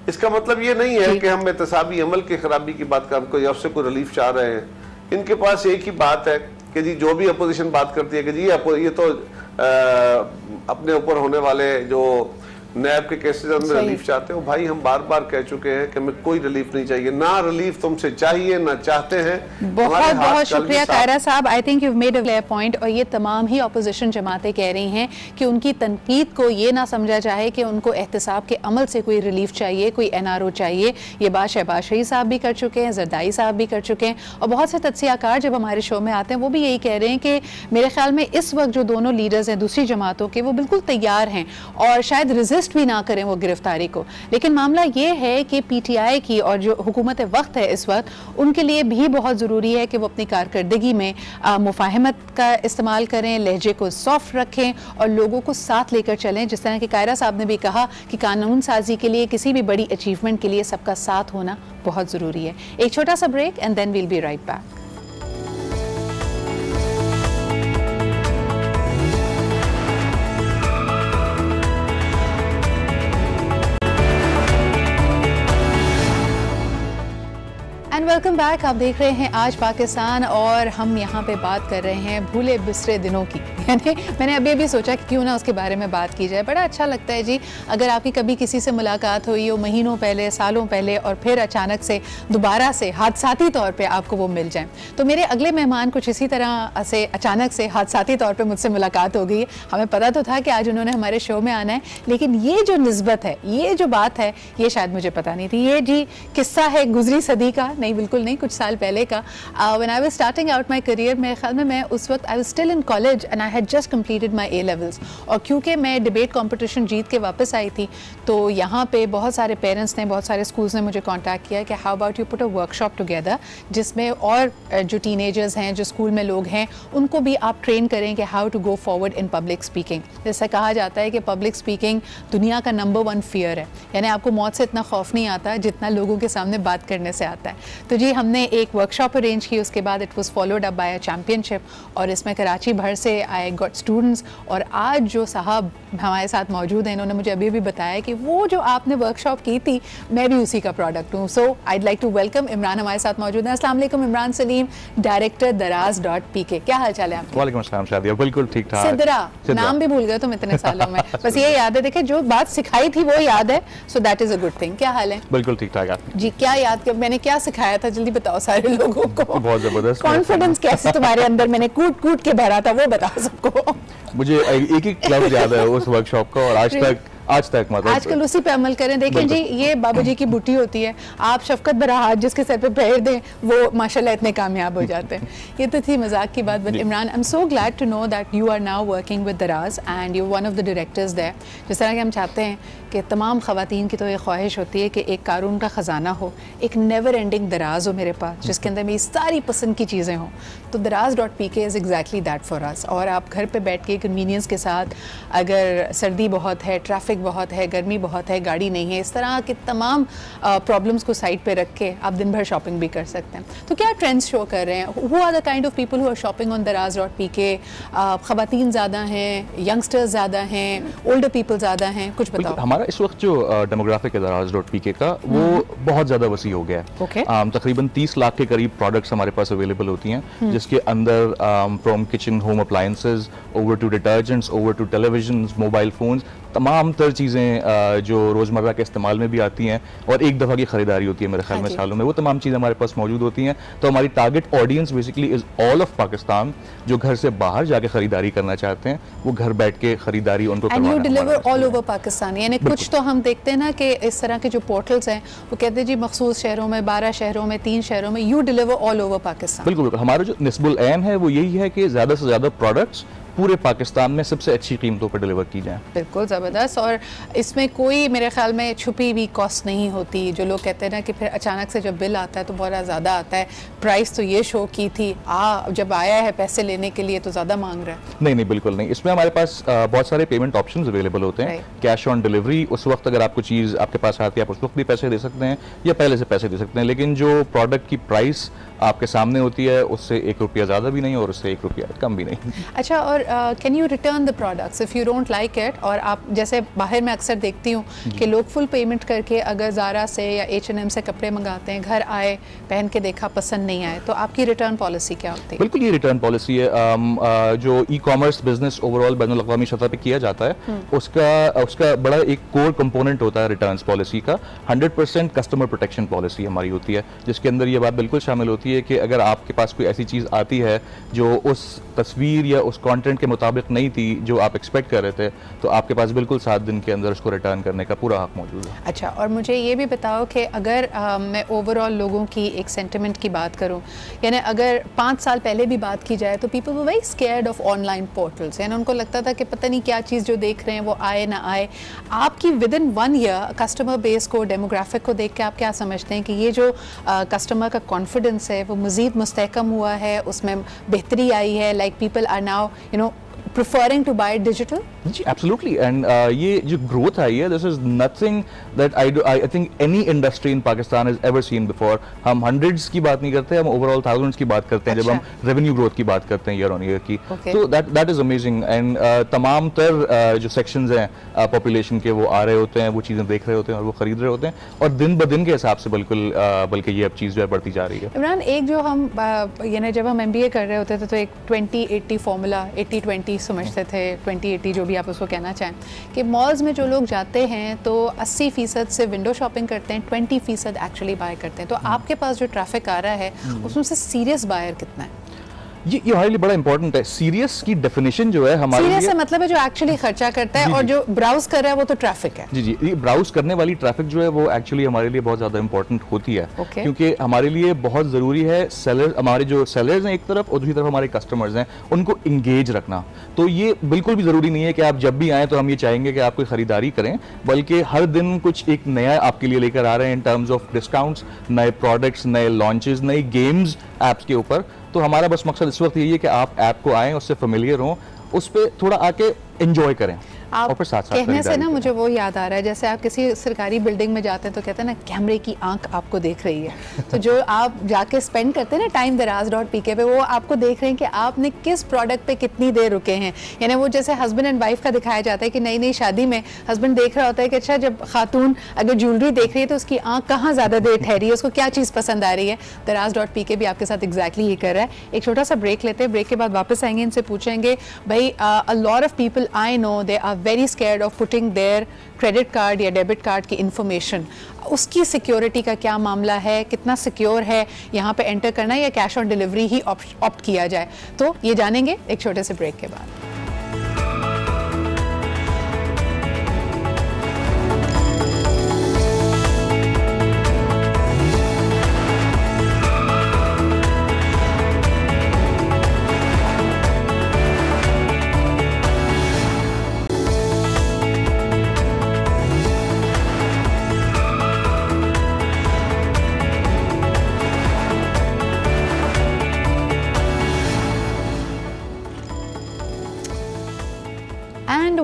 इसका मतलब ये नहीं है कि हम एहतसाबी अमल की खराबी की बात कर कोई उससे कोई रिलीफ चाह रहे हैं। इनके पास एक ही बात है कि जी जो भी अपोजिशन बात करती है कि जी ये तो अपने ऊपर होने वाले जो नैब के केसेस में रिलीफ चाहते हो। भाई हम बार बार कह चुके हैं कि हमें कोई रिलीफ नहीं चाहिए, ना रिलीफ तुमसे चाहिए ना चाहते हैं। बहुत बहुत शुक्रिया कायरा साहब, I think you made a clear point. और ये तमाम ही अपोजिशन जमातें कह रही हैं कि उनकी तनकीद को ये ना समझा जाए कि उनको एहतसाब के अमल से कोई रिलीफ चाहिए, कोई NRO चाहिए। ये बात शहबाज शरीफ साहब भी कर चुके हैं, जरदाई साहब भी कर चुके हैं, और बहुत से तज्जियाकार जब हमारे शो में आते हैं वो भी यही कह रहे हैं कि मेरे ख्याल में इस वक्त जो दोनों लीडर्स हैं दूसरी जमातों के, वो बिल्कुल तैयार हैं और शायद रेजिस्ट भी ना करें वो गिरफ्तारी को। लेकिन मामला ये है कि PTI की और जो हुकूमत वक्त है इस वक्त, उनके लिए भी बहुत ज़रूरी है कि वो अपनी कारकर्दगी में मुफाहमत का इस्तेमाल करें, लहजे को सॉफ्ट रखें और लोगों को साथ लेकर चलें। जिस तरह कि कायरा साहब ने भी कहा कि कानून साजी के लिए, किसी भी बड़ी अचीवमेंट के लिए सबका साथ होना बहुत ज़रूरी है। एक छोटा सा break and then we'll be right back. And welcome back. आप देख रहे हैं आज पाकिस्तान और हम यहाँ पे बात कर रहे हैं भूले बिसरे दिनों की। यानी मैंने अभी अभी सोचा कि क्यों ना उसके बारे में बात की जाए। बड़ा अच्छा लगता है जी अगर आपकी कभी किसी से मुलाकात हुई हो महीनों पहले, सालों पहले, और फिर अचानक से दोबारा से हादसाती तौर पे आपको वो मिल जाए। तो मेरे अगले मेहमान कुछ इसी तरह से अचानक से हादसाती तौर पर मुझसे मुलाकात हो गई। हमें पता तो था कि आज उन्होंने हमारे शो में आना है, लेकिन ये जो निस्बत है, ये जो बात है, ये शायद मुझे पता नहीं थी। ये जी किस्सा है गुजरी सदी का, नहीं बिल्कुल नहीं, कुछ साल पहले का। When I was starting out my career, मेरे ख्याल में मैं उस वक्त I was still in college and I had just completed my A levels। और क्योंकि मैं डिबेट कंपटीशन जीत के वापस आई थी, तो यहाँ पे बहुत सारे पेरेंट्स ने, बहुत सारे स्कूल्स ने मुझे कांटेक्ट किया कि how about you put a workshop together, जिसमें और जो टीनेजर्स हैं, जो स्कूल में लोग हैं, उनको भी आप ट्रेन करें कि how to go forward in public speaking. जैसा कहा जाता है कि पब्लिक स्पीकिंग दुनिया का नंबर 1 फियर है, यानी आपको मौत से इतना खौफ नहीं आता जितना लोगों के सामने बात करने से आता है। तो जी हमने एक वर्कशॉप अरेंज की, उसके बाद it was followed up by a championship, और इसमें कराची भर से आई गॉट स्टूडेंट्स। और आज जो साहब हमारे साथ मौजूद हैं, इन्होंने मुझे अभी भी बताया कि वो जो आपने वर्कशॉप की थी, मैं भी उसी का प्रोडक्ट हूँ। So I'd like to welcome Imran हमारे साथ मौजूद हैं। अस्सलाम वालेकुम इमरान सलीम, डायरेक्टर दराज.pk। क्या हाल चाल है आपका? वालेकुम अस्सलाम शादिया, बिल्कुल ठीक ठाक। सिद्रा, नाम भी भूल गए तुम इतने सालों में, बस ये याद है, देखिए जो बात सिखाई थी वो याद है, so that is a good thing. क्या हाल है? बिल्कुल ठीक ठाक जी। क्या याद कर, मैंने क्या सिखाया था, जल्दी बताओ सारे लोगों को। बहुत जबरदस्त कॉन्फिडेंस कैसे तुम्हारे अंदर मैंने कूट कूट के भरा था, वो बताओ सबको। मुझे एक एक क्लब याद है उस वर्कशॉप का, और आज तक मतलब आजकल उसी पे अमल करें। देखें जी, ये बाबा जी की बूटी होती है, आप शफकत भरा हाथ जिसके सर पे फेर दें, वो माशाल्लाह इतने कामयाब हो जाते हैं। ये तो थी मजाक की बात, but Imran, I am so glad to know that you are now working with Daraz and you one of the directors there. जिस तरह कि हम चाहते हैं कि तमाम ख़वातीन की तो ये ख्वाहिश होती है कि एक कारून का ख़जाना हो, एक नेवर एंडिंग दराज हो मेरे पास, जिसके अंदर मेरी सारी पसंद की चीज़ें हों। तो Daraz is exactly that for us. और आप घर पे बैठ के कन्वीनियंस के साथ, अगर सर्दी बहुत है, ट्रैफिक बहुत है, गर्मी बहुत है, गाड़ी नहीं है, इस तरह के तमाम प्रॉब्लम्स को साइड पे रख के आप दिन भर शॉपिंग भी कर सकते हैं। तो क्या ट्रेंड्स शो कर रहे हैं? Who are the kind of people who are shopping on Daraz? ख़वातीन ज़्यादा हैं, यंगस्टर्स ज़्यादा हैं, ओल्डर पीपल ज़्यादा हैं? कुछ बताओ। हमारा इस वक्त जो डेमोग्राफिक है दराज.pk का, वो बहुत ज़्यादा वसी हो गया है। तकरीबन 30 लाख के करीब प्रोडक्ट्स हमारे पास अवेलेबल होती हैं, जिसके अंदर from kitchen home appliances over to detergents, over to television, mobile phones, तमाम अक्सर चीज़ें जो रोज़मर्रा के इस्तेमाल में भी आती हैं और एक दफ़ा की ख़रीदारी होती है मेरे ख्याल में सालों में, वो तमाम चीज़ें हमारे पास मौजूद होती हैं। तो हमारी target audience basically is all of Pakistan, जो घर से बाहर जाके ख़रीदारी करना चाहते हैं, वो घर बैठ के ख़रीदारी उनको करवाना है। And you deliver all over Pakistan, यानी कुछ तो हम देखते हैं ना कि इस तरह के जो पोर्टल्स हैं वो कहते हैं जी मखसूस शहरों में, 12 शहरों में, 3 शहरों में, you deliver all over Pakistan. बिल्कुल बिल्कुल, हमारा जो निस्बुल ऐम है वो यही है कि ज़्यादा से ज़्यादा प्रोडक्ट्स पूरे पाकिस्तान में सबसे अच्छी कीमतों पर डिलीवर की जाए। बिल्कुल ज़बरदस्त, और इसमें कोई मेरे ख्याल में छुपी हुई कॉस्ट नहीं होती। जो लोग कहते हैं ना कि फिर अचानक से जब बिल आता है तो बहुत ज़्यादा आता है, प्राइस तो ये शो की थी, जब आया है पैसे लेने के लिए तो ज़्यादा मांग रहा है। नहीं नहीं, बिल्कुल नहीं। इसमें हमारे पास बहुत सारे पेमेंट ऑप्शंस अवेलेबल होते हैं। कैश ऑन डिलीवरी, उस वक्त अगर आपको चीज़ आपके पास आती है आप उस वक्त भी पैसे दे सकते हैं या पहले से पैसे दे सकते हैं, लेकिन जो प्रोडक्ट की प्राइस आपके सामने होती है उससे 1 रुपया ज़्यादा भी नहीं और उससे 1 रुपया कम भी नहीं। अच्छा, और can you return the products if you don't like it? और आप जैसे बाहर मैं अक्सर देखती हूँ कि लोग फुल पेमेंट करके अगर ज़ारा से या H&M से कपड़े मंगाते हैं, घर आए, पहन के देखा, पसंद नहीं आए, तो आपकी रिटर्न पॉलिसी क्या होती है? बिल्कुल, ये रिटर्न पॉलिसी है। जो ई कॉमर्स बिजनेस ओवरऑल बैनुल अक़वामी सतह पे किया जाता है, उसका बड़ा एक कोर कंपोनेंट होता है रिटर्न्स पॉलिसी का। 100% कस्टमर प्रोटेक्शन पॉलिसी हमारी होती है, जिसके अंदर ये बात बिल्कुल शामिल होती है कि अगर आपके पास कोई ऐसी चीज़ आती है जो उस तस्वीर या उस कंटेंट के मुताबिक नहीं थी जो आप एक्सपेक्ट कर रहे थे, तो आपके पास बिल्कुल 7 दिन के अंदर उसको रिटर्न करने का पूरा हक मौजूद है। अच्छा, और मुझे ये भी बताओ कि अगर मैं ओवरऑल लोगों की एक सेंटिमेंट की बात करूं, यानी अगर 5 साल पहले भी बात की जाए तो people were very scared of online portals, यानी उनको लगता था कि पता नहीं क्या चीज़ जो देख रहे हैं वो आए ना आए। आपकी with in 1 year customer base को, डेमोग्राफिक को देख के आप क्या समझते हैं कि ये जो कस्टमर का कॉन्फिडेंस है वो मज़ीद मुस्तहकम हुआ है, उसमें बेहतरी आई है, like people are now preferring to buy digital? जी, absolutely, and ये जो growth आई है, this is nothing that I think any industry in Pakistan has ever seen before. हम hundreds की बात नहीं करते, हम overall thousands की बात करते हैं जब हम revenue growth की बात करते हैं year on year की। तो that is amazing, and तमाम तर जो sections हैं population के, वो आ रहे होते हैं, वो चीज़ें देख रहे होते हैं और वो खरीद रहे होते हैं, और दिन ब दिन के हिसाब से बल्कि ये अब चीज़ जो है बढ़ती जा रही है। इमरान, एक जो हम यानी जब हम MBA कर रहे होते थे तो एक 20-80 फॉर्मूला, 80-20 समझते थे, 20-80 जो भी आप उसको कहना चाहें, कि मॉल्स में जो लोग जाते हैं तो 80% से विंडो शॉपिंग करते हैं, 20% एक्चुअली बाय करते हैं। तो आपके पास जो ट्रैफिक आ रहा है उसमें से सीरियस बायर कितना है? ये हमारे लिए बड़ा इंपॉर्टेंट है। सीरियस की डेफिनेशन जो है हमारे सीरियस से मतलब है जो एक्चुअली खर्चा करता है, और जो ब्राउज कर रहा है वो तो ट्रैफिक है। जी जी, ये ब्राउज करने वाली ट्रैफिक जो है वो एक्चुअली हमारे लिए बहुत ज़्यादा इंपॉर्टेंट होती है, क्योंकि हमारे लिए बहुत ज़रूरी है हमारे जो सेलर्स हैं एक तरफ और दूसरी तरफ हमारे कस्टमर्स हैं, उनको इंगेज रखना। तो ये बिल्कुल भी ज़रूरी नहीं है कि आप जब भी आएँ तो हम ये चाहेंगे कि आप कोई ख़रीदारी करें, बल्कि हर दिन कुछ एक नया आपके लिए लेकर आ रहे हैं इन टर्म्स ऑफ डिस्काउंट्स, नए प्रोडक्ट्स, नए लॉन्चेस, नई गेम्स ऐप्स के ऊपर। तो हमारा बस मकसद इस वक्त यही है कि आप ऐप को आएँ, उससे फेमिलियर हों, उस पर थोड़ा आके एंजॉय करें। आप कहने से ना मुझे वो याद आ रहा है, जैसे आप किसी सरकारी बिल्डिंग में जाते हैं तो कहते हैं ना कैमरे की आंख आपको देख रही है। तो जो आप जाके स्पेंड करते हैं ना टाइम daraz.pk पे, वो आपको देख रहे हैं कि आपने किस प्रोडक्ट पे कितनी देर रुके हैं। यानी वो जैसे हस्बैंड एंड वाइफ का दिखाया जाता है कि नई नई शादी में हस्बैंड देख रहा होता है कि अच्छा जब खातून अगर ज्वेलरी देख रही है तो उसकी आंख कहाँ ज़्यादा देर ठहरी है, उसको क्या चीज़ पसंद आ रही है। daraz.pk भी आपके साथ एग्जैक्टली ये कर रहा है। एक छोटा सा ब्रेक लेते हैं, ब्रेक के बाद वापस आएंगे, इनसे पूछेंगे भाई a lot of people I know they are very scared of putting their credit card या डेबिट कार्ड की इंफॉर्मेशन, उसकी सिक्योरिटी का क्या मामला है, कितना सिक्योर है यहाँ पे एंटर करना या cash on delivery he opt किया जाए, तो ये जानेंगे एक छोटे से ब्रेक के बाद।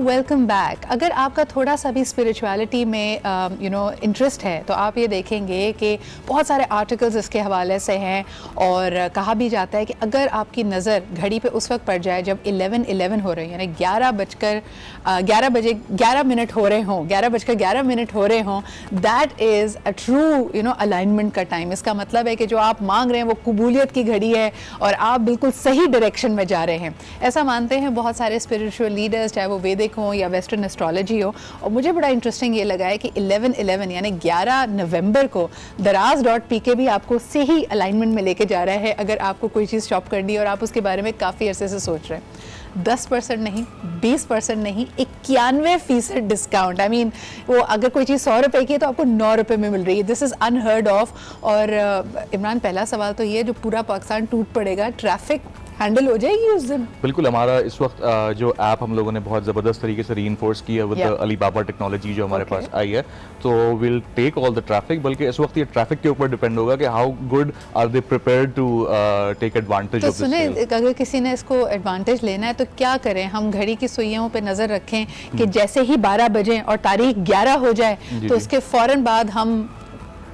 Welcome back. अगर आपका थोड़ा सा भी स्पिरिचुअलिटी में इंटरेस्ट है तो आप ये देखेंगे कि बहुत सारे आर्टिकल्स इसके हवाले से हैं, और कहा भी जाता है कि अगर आपकी नज़र घड़ी पे उस वक्त पड़ जाए जब 11:11 हो रहे हैं, यानी 11 मिनट हो रहे हों, 11:11 हो रहे हों, that is a true alignment का टाइम। इसका मतलब है कि जो आप मांग रहे हैं वो कबूलियत की घड़ी है और आप बिल्कुल सही डायरेक्शन में जा रहे हैं। ऐसा मानते हैं बहुत सारे स्पिरिचुअल लीडर्स, चाहे वो वैदिक हों हो या वेस्टर्न एस्ट्रोलॉजी हो। और मुझे बड़ा इंटरेस्टिंग ये लगा है कि 11/11 यानी 11 नवंबर को daraz.pk भी आपको सही अलाइनमेंट में लेके जा रहा है अगर आपको कोई चीज़ शॉप करनी है और आप उसके बारे में काफ़ी अरसे से सोच रहे हैं। 10% नहीं, 20% नहीं, 91% डिस्काउंट। आई मीन वो अगर कोई चीज़ 100 रुपए की है तो आपको 9 रुपए में मिल रही है। This is unheard of. और इमरान, पहला सवाल तो ये, जो पूरा पाकिस्तान टूट पड़ेगा, ट्रैफिक हैंडल हो जाएगी उस दिन? बिल्कुल। हमारा इस वक्त जो ऐप हम लोगों ने बहुत ज़बरदस्त तरीके से रीइंफोर्स किया विद अलीबाबा टेक्नोलॉजी जो हमारे पास आई है, तो will take all the traffic. बल्कि इस वक्त ये ट्रैफिक के ऊपर डिपेंड होगा कि how good are they prepared to take advantage of this. सुने, अगर किसी ने इसको एडवांटेज लेना है तो क्या करें? हम घड़ी की सुइयों पे नज़र रखें कि जैसे ही 12 बजे और तारीख 11 हो जाए तो उसके फ़ौरन बाद हम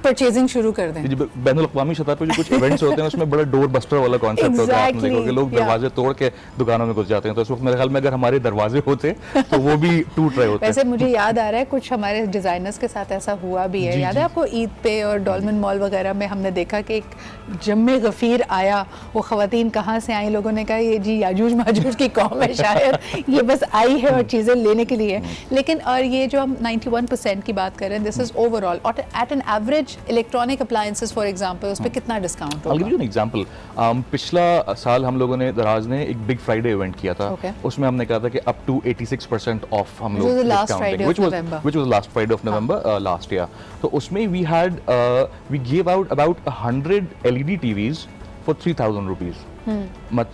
परचेजिंग शुरू कर दें। बैनुल अक़वामी सतह पे जो कुछ इवेंट्स होते हैं उसमें बड़ा डोर बस्टर वाला कॉन्सेप्ट होता है। आपने देखोगे लोग दरवाजे तोड़ के दुकानों में घुस जाते हैं, तो इस वक्त मेरे ख्याल में अगर हमारे दरवाजे होते तो वो भी टूट रहे होते। वैसे मुझे याद आ रहा है कुछ हमारे डिजाइनर्स के साथ ऐसा हुआ भी है। याद है आपको ईद पे और डॉल्मेन मॉल वगैरह में हमने देखा कि एक जम्मे गफीर आया, वो खवातीन कहाँ से आई, लोगों ने कहा ये जी याजूज माजूज की कौम है शायद, ये बस आई है और चीज़ें लेने के लिए। लेकिन और ये जो हम 91% की बात कर रहे हैं, this is overall at an average electronic appliances for example, उस पे कितना डिस्काउंट होगा? I'll give you an example. पिछला साल हम लोगों ने दराज ने एक बिग फ्राइडे इवेंट किया था। उसमें हमने कहा था कि अप टू 86% ऑफ हम लोग which was last Friday of November last year. तो उसमें we gave out about 100 LED TVs for 3,000 rupees.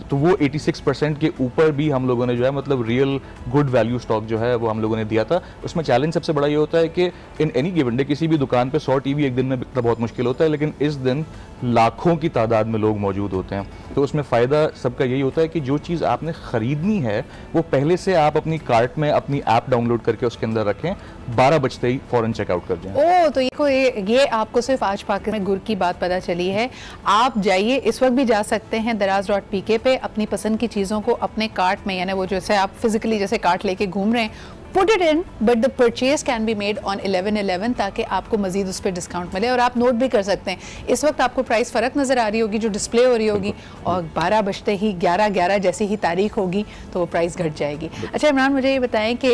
तो वो 86% के ऊपर भी हम लोगों ने जो है मतलब रियल गुड वैल्यू स्टॉक जो है वो हम लोगों ने दिया था। उसमें चैलेंज सबसे बड़ा ये होता है कि इन एनी गिवन डे किसी भी दुकान पे 100 टीवी एक दिन में बिकना बहुत मुश्किल होता है, लेकिन इस दिन लाखों की तादाद में लोग मौजूद होते हैं। तो उसमें फ़ायदा सबका यही होता है कि जो चीज़ आपने ख़रीदनी है वो पहले से आप अपनी कार्ट में अपनी ऐप डाउनलोड करके उसके अंदर रखें, 12 बजते ही फ़ौरन चेकआउट कर जाएं। तो ये आपको सिर्फ आज पाकिस्तान में गुर की बात पता चली है। आप जाइए, इस वक्त भी जा सकते हैं daraz.pk पे, अपनी पसंद की चीज़ों को अपने कार्ट में, यानी वो जैसे आप फिजिकली जैसे कार्ट लेके घूम रहे हैं, put it in, but the purchase can be made on 11/11 ताकि आपको मजीद उस पर डिस्काउंट मिले। और आप नोट भी कर सकते हैं, इस वक्त आपको प्राइस फ़र्क नज़र आ रही होगी जो डिस्प्ले हो रही होगी, और 12 बजते ही 11/11 जैसे ही तारीख होगी तो वो प्राइस घट जाएगी। अच्छा इमरान, मुझे ये बताएं कि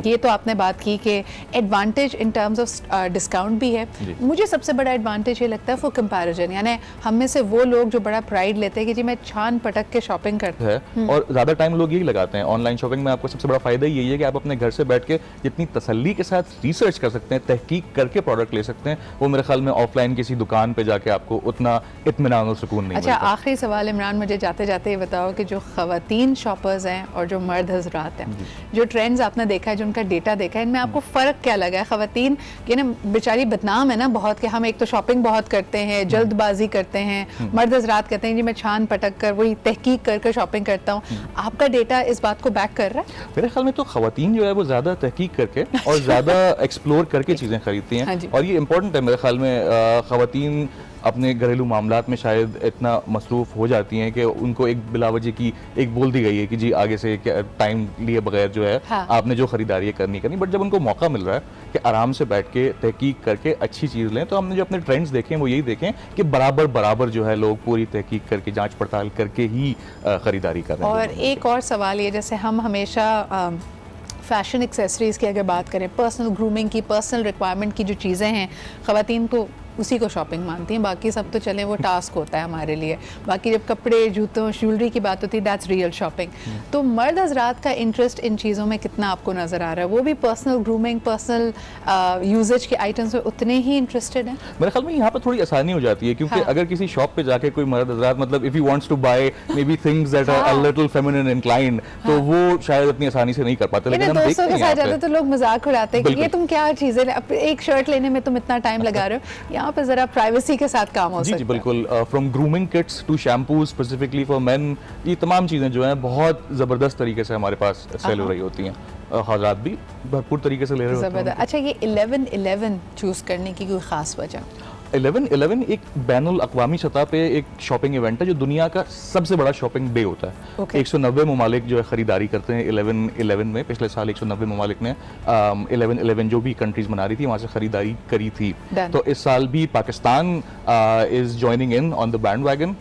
ये तो आपने बात की कि advantage in terms of discount भी है। मुझे सबसे बड़ा एडवांटेज ये लगता है फॉर कंपैरिजन, यानी हम में से वो लोग जो बड़ा प्राइड लेते हैं कि जी मैं छान पटक के शॉपिंग करता है, और ज़्यादा टाइम लोग यही लगाते हैं ऑनलाइन शॉपिंग में। आपको सबसे बड़ा फ़ायदा यही है कि आप अपने घर से बैठ के जितनी तसल्ली के साथ रिसर्च कर सकते हैं, तहकीक करके प्रोडक्ट ले सकते हैं, वो मेरे ख्याल में ऑफलाइन किसी दुकान पे जाके आपको उतना इत्मीनान और सुकून नहीं मिलता। अच्छा, आखिरी सवाल इमरान, मुझे जाते जाते ये बताओ कि जो ख़वातीन शॉपर्स हैं और जो मर्द हजरात हैं, जो ट्रेंड्स आपने देखा है, जो उनका डेटा देखा है, इनमें आपको फ़र्क क्या लगा है? ख़वातीन ये ना बेचारी बदनाम है ना बहुत, कि हम एक तो शॉपिंग बहुत करते हैं, जल्दबाजी करते हैं, मर्द हजरात कहते हैं जी मैं छान पटक कर वही तहकीक करके शॉपिंग करता हूँ। आपका डेटा इस बात को बैक कर रहा है? मेरे ख्याल में तो ख़वातीन जो है वो ज़्यादा तहकीक करके और ज़्यादा एक्सप्लोर करके चीज़ें खरीदती हैं। और ये इंपॉर्टेंट है मेरे ख्याल में। ख़वातीन अपने घरेलू मामलात में शायद इतना मसरूफ़ हो जाती हैं कि उनको एक बिलावजह की एक बोल दी गई है कि जी आगे से टाइम लिए बगैर जो है आपने जो ख़रीदारी करनी। बट जब उनको मौका मिल रहा है कि आराम से बैठ के तहकीक करके अच्छी चीज़ लें, तो हमने जो अपने ट्रेंड्स देखे हैं वो यही देखें कि बराबर जो है लोग पूरी तहकीक करके जाँच पड़ताल करके ही ख़रीदारी कर रहे हैं। और एक और सवाल ये, जैसे हम हमेशा फैशन एक्सेसरीज़ की अगर बात करें, पर्सनल ग्रूमिंग की, पर्सनल रिक्वायरमेंट की जो चीज़ें हैं, ख़वातीन तो उसी को शॉपिंग मानती हैं, बाकी सब तो चले वो टास्क होता है हमारे लिए। बाकी जब कपड़े, जूतों, ज्वेलरी की बात होती है, दैट्स रियल शॉपिंग। तो मर्द हजरात का इंटरेस्ट इन चीज़ों में कितना आपको नज़र आ रहा है? वो भी पर्सनल ग्रूमिंग, पर्सनल यूजेज के आइटम्स में उतने ही इंटरेस्टेड हैं? मेरे ख्याल में यहाँ पर थोड़ी आसानी हो जाती है, क्योंकि अगर किसी शॉप पे जाके कोई मर्द हजरात मतलब if he wants to buy maybe things that are a little feminine inclined, तो वो शायद इतनी आसानी से नहीं कर पाते। लेकिन हम दोस्तों के साथ जाते तो लोग मजाक उड़ाते हैं कि ये तुम क्या चीज़ें, एक शर्ट लेने में तुम इतना टाइम लगा रहे हो, यहाँ पे जरा प्राइवेसी के साथ काम हो सकता है। जी बिल्कुल। From grooming kits to shampoo specifically for men, ये तमाम चीज़ें जो हैं बहुत ज़बरदस्त तरीके से हमारे पास सेल हो रही होती हैं। हज़रात भी भरपूर तरीके से ले रहे होते हैं। अच्छा, ये 11/11 चूज़ करने की कोई ख़ास वजह? 11/11 एक बैनुल अक़वामी सतह पे एक शॉपिंग इवेंट है जो दुनिया का सबसे बड़ा शॉपिंग डे होता है। 190 ममालिक जो है ख़रीदारी करते हैं 11/11 में। पिछले साल 190 ममालिक ने 11/11 जो भी कंट्रीज़ मना रही थी वहाँ से ख़रीदारी करी थी। तो इस साल भी Pakistan is joining in on the bandwagon.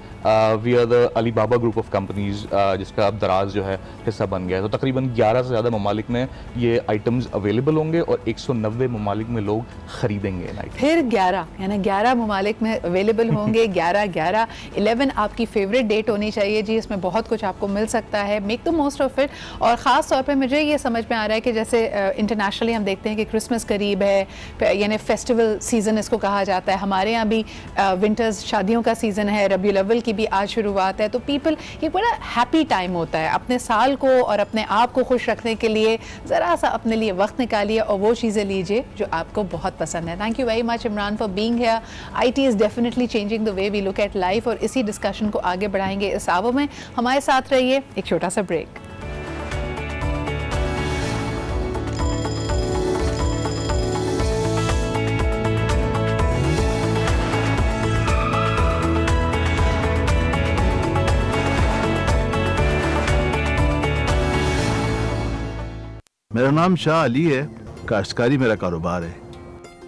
We are the Alibaba group of companies जिसका अब दराज जो है हिस्सा बन गया है। तो तकरीबन 11 से ज़्यादा ममालिक में ये आइटम्स अवेलेबल होंगे और 190 ममालिक में लोग खरीदेंगे। फिर 11 यानी 11 ममालिक में अवेलेबल होंगे। 11 आपकी फेवरेट डेट होनी चाहिए जी, इसमें बहुत कुछ आपको मिल सकता है। Make the most of it. और ख़ास तौर पे मुझे ये समझ में आ रहा है कि जैसे इंटरनेशनली हम देखते हैं कि क्रिसमस करीब है, यानी फेस्टिवल सीज़न इसको कहा जाता है। हमारे यहाँ भी विंटर्स शादियों का सीज़न है, रबीउल अव्वल की भी आज शुरुआत है। तो पीपल ये बड़ा हैप्पी टाइम होता है। अपने साल को और अपने आप को खुश रखने के लिए ज़रा सा अपने लिए वक्त निकालिए और वो चीज़ें लीजिए जो आपको बहुत पसंद है। Thank you very much Imran for being here. IT is definitely changing the way we look at life और इसी डिस्कशन को आगे बढ़ाएंगे इस आवर में। हमारे साथ रहिए। एक छोटा सा ब्रेक। मेरा नाम शाह अली है, काश्तकारी मेरा कारोबार है।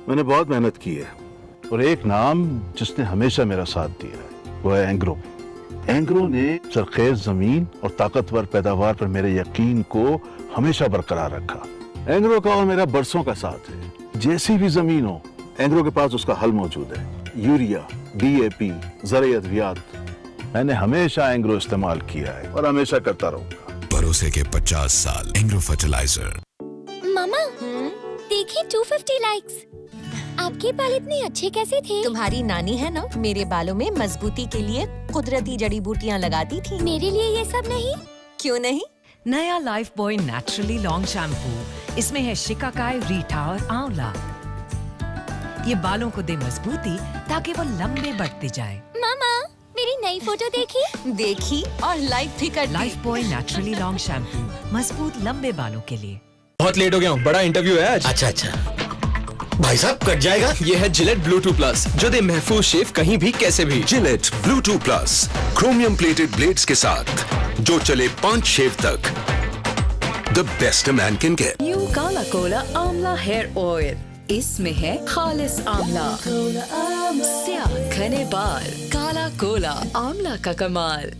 मैंने बहुत मेहनत की है और एक नाम जिसने हमेशा मेरा साथ दिया है वो है एंग्रो। एंग्रो ने सरखेज जमीन और ताकतवर पैदावार पर मेरे यकीन को हमेशा बरकरार रखा। एंग्रो का और मेरा बरसों का साथ है। जैसी भी जमीन हो एंग्रो के पास उसका हल मौजूद है। यूरिया, DAP, ज़राई अद्वियात, मैंने हमेशा एंग्रो इस्तेमाल किया है और हमेशा करता रहूंगा। भरोसे के 50 साल एंग्रो फर्टिलाइजर। मामा देखिए 250 लाइक्स। आपके बाल इतने अच्छे कैसे थे? तुम्हारी नानी है ना, मेरे बालों में मजबूती के लिए कुदरती जड़ी बूटियाँ लगाती थी। मेरे लिए ये सब नहीं? क्यों नहीं? नया life boy naturally long shampoo. इसमें है शिकाकाई, रीठा और आंवला। ये बालों को दे मजबूती ताकि वो लंबे बढ़ते जाए। मामा मेरी नई फोटो देखी? देखी और लाइक भी कर। Life boy naturally long shampoo, मजबूत लंबे बालों के लिए। बहुत लेट हो गया हूँ, बड़ा इंटरव्यू है आज। अच्छा भाई साहब कट जाएगा। ये है जिलेट ब्लू2 प्लस जो दे महफूज शेव कहीं भी कैसे भी। Gillette blue two plus chromium plated blades के साथ जो चले 5 शेव तक। The best man can get. New Kala Kola Amla hair oil. इसमें है खालिस आंवला, स्याह घने बाल। काला कोला आंवला का कमाल।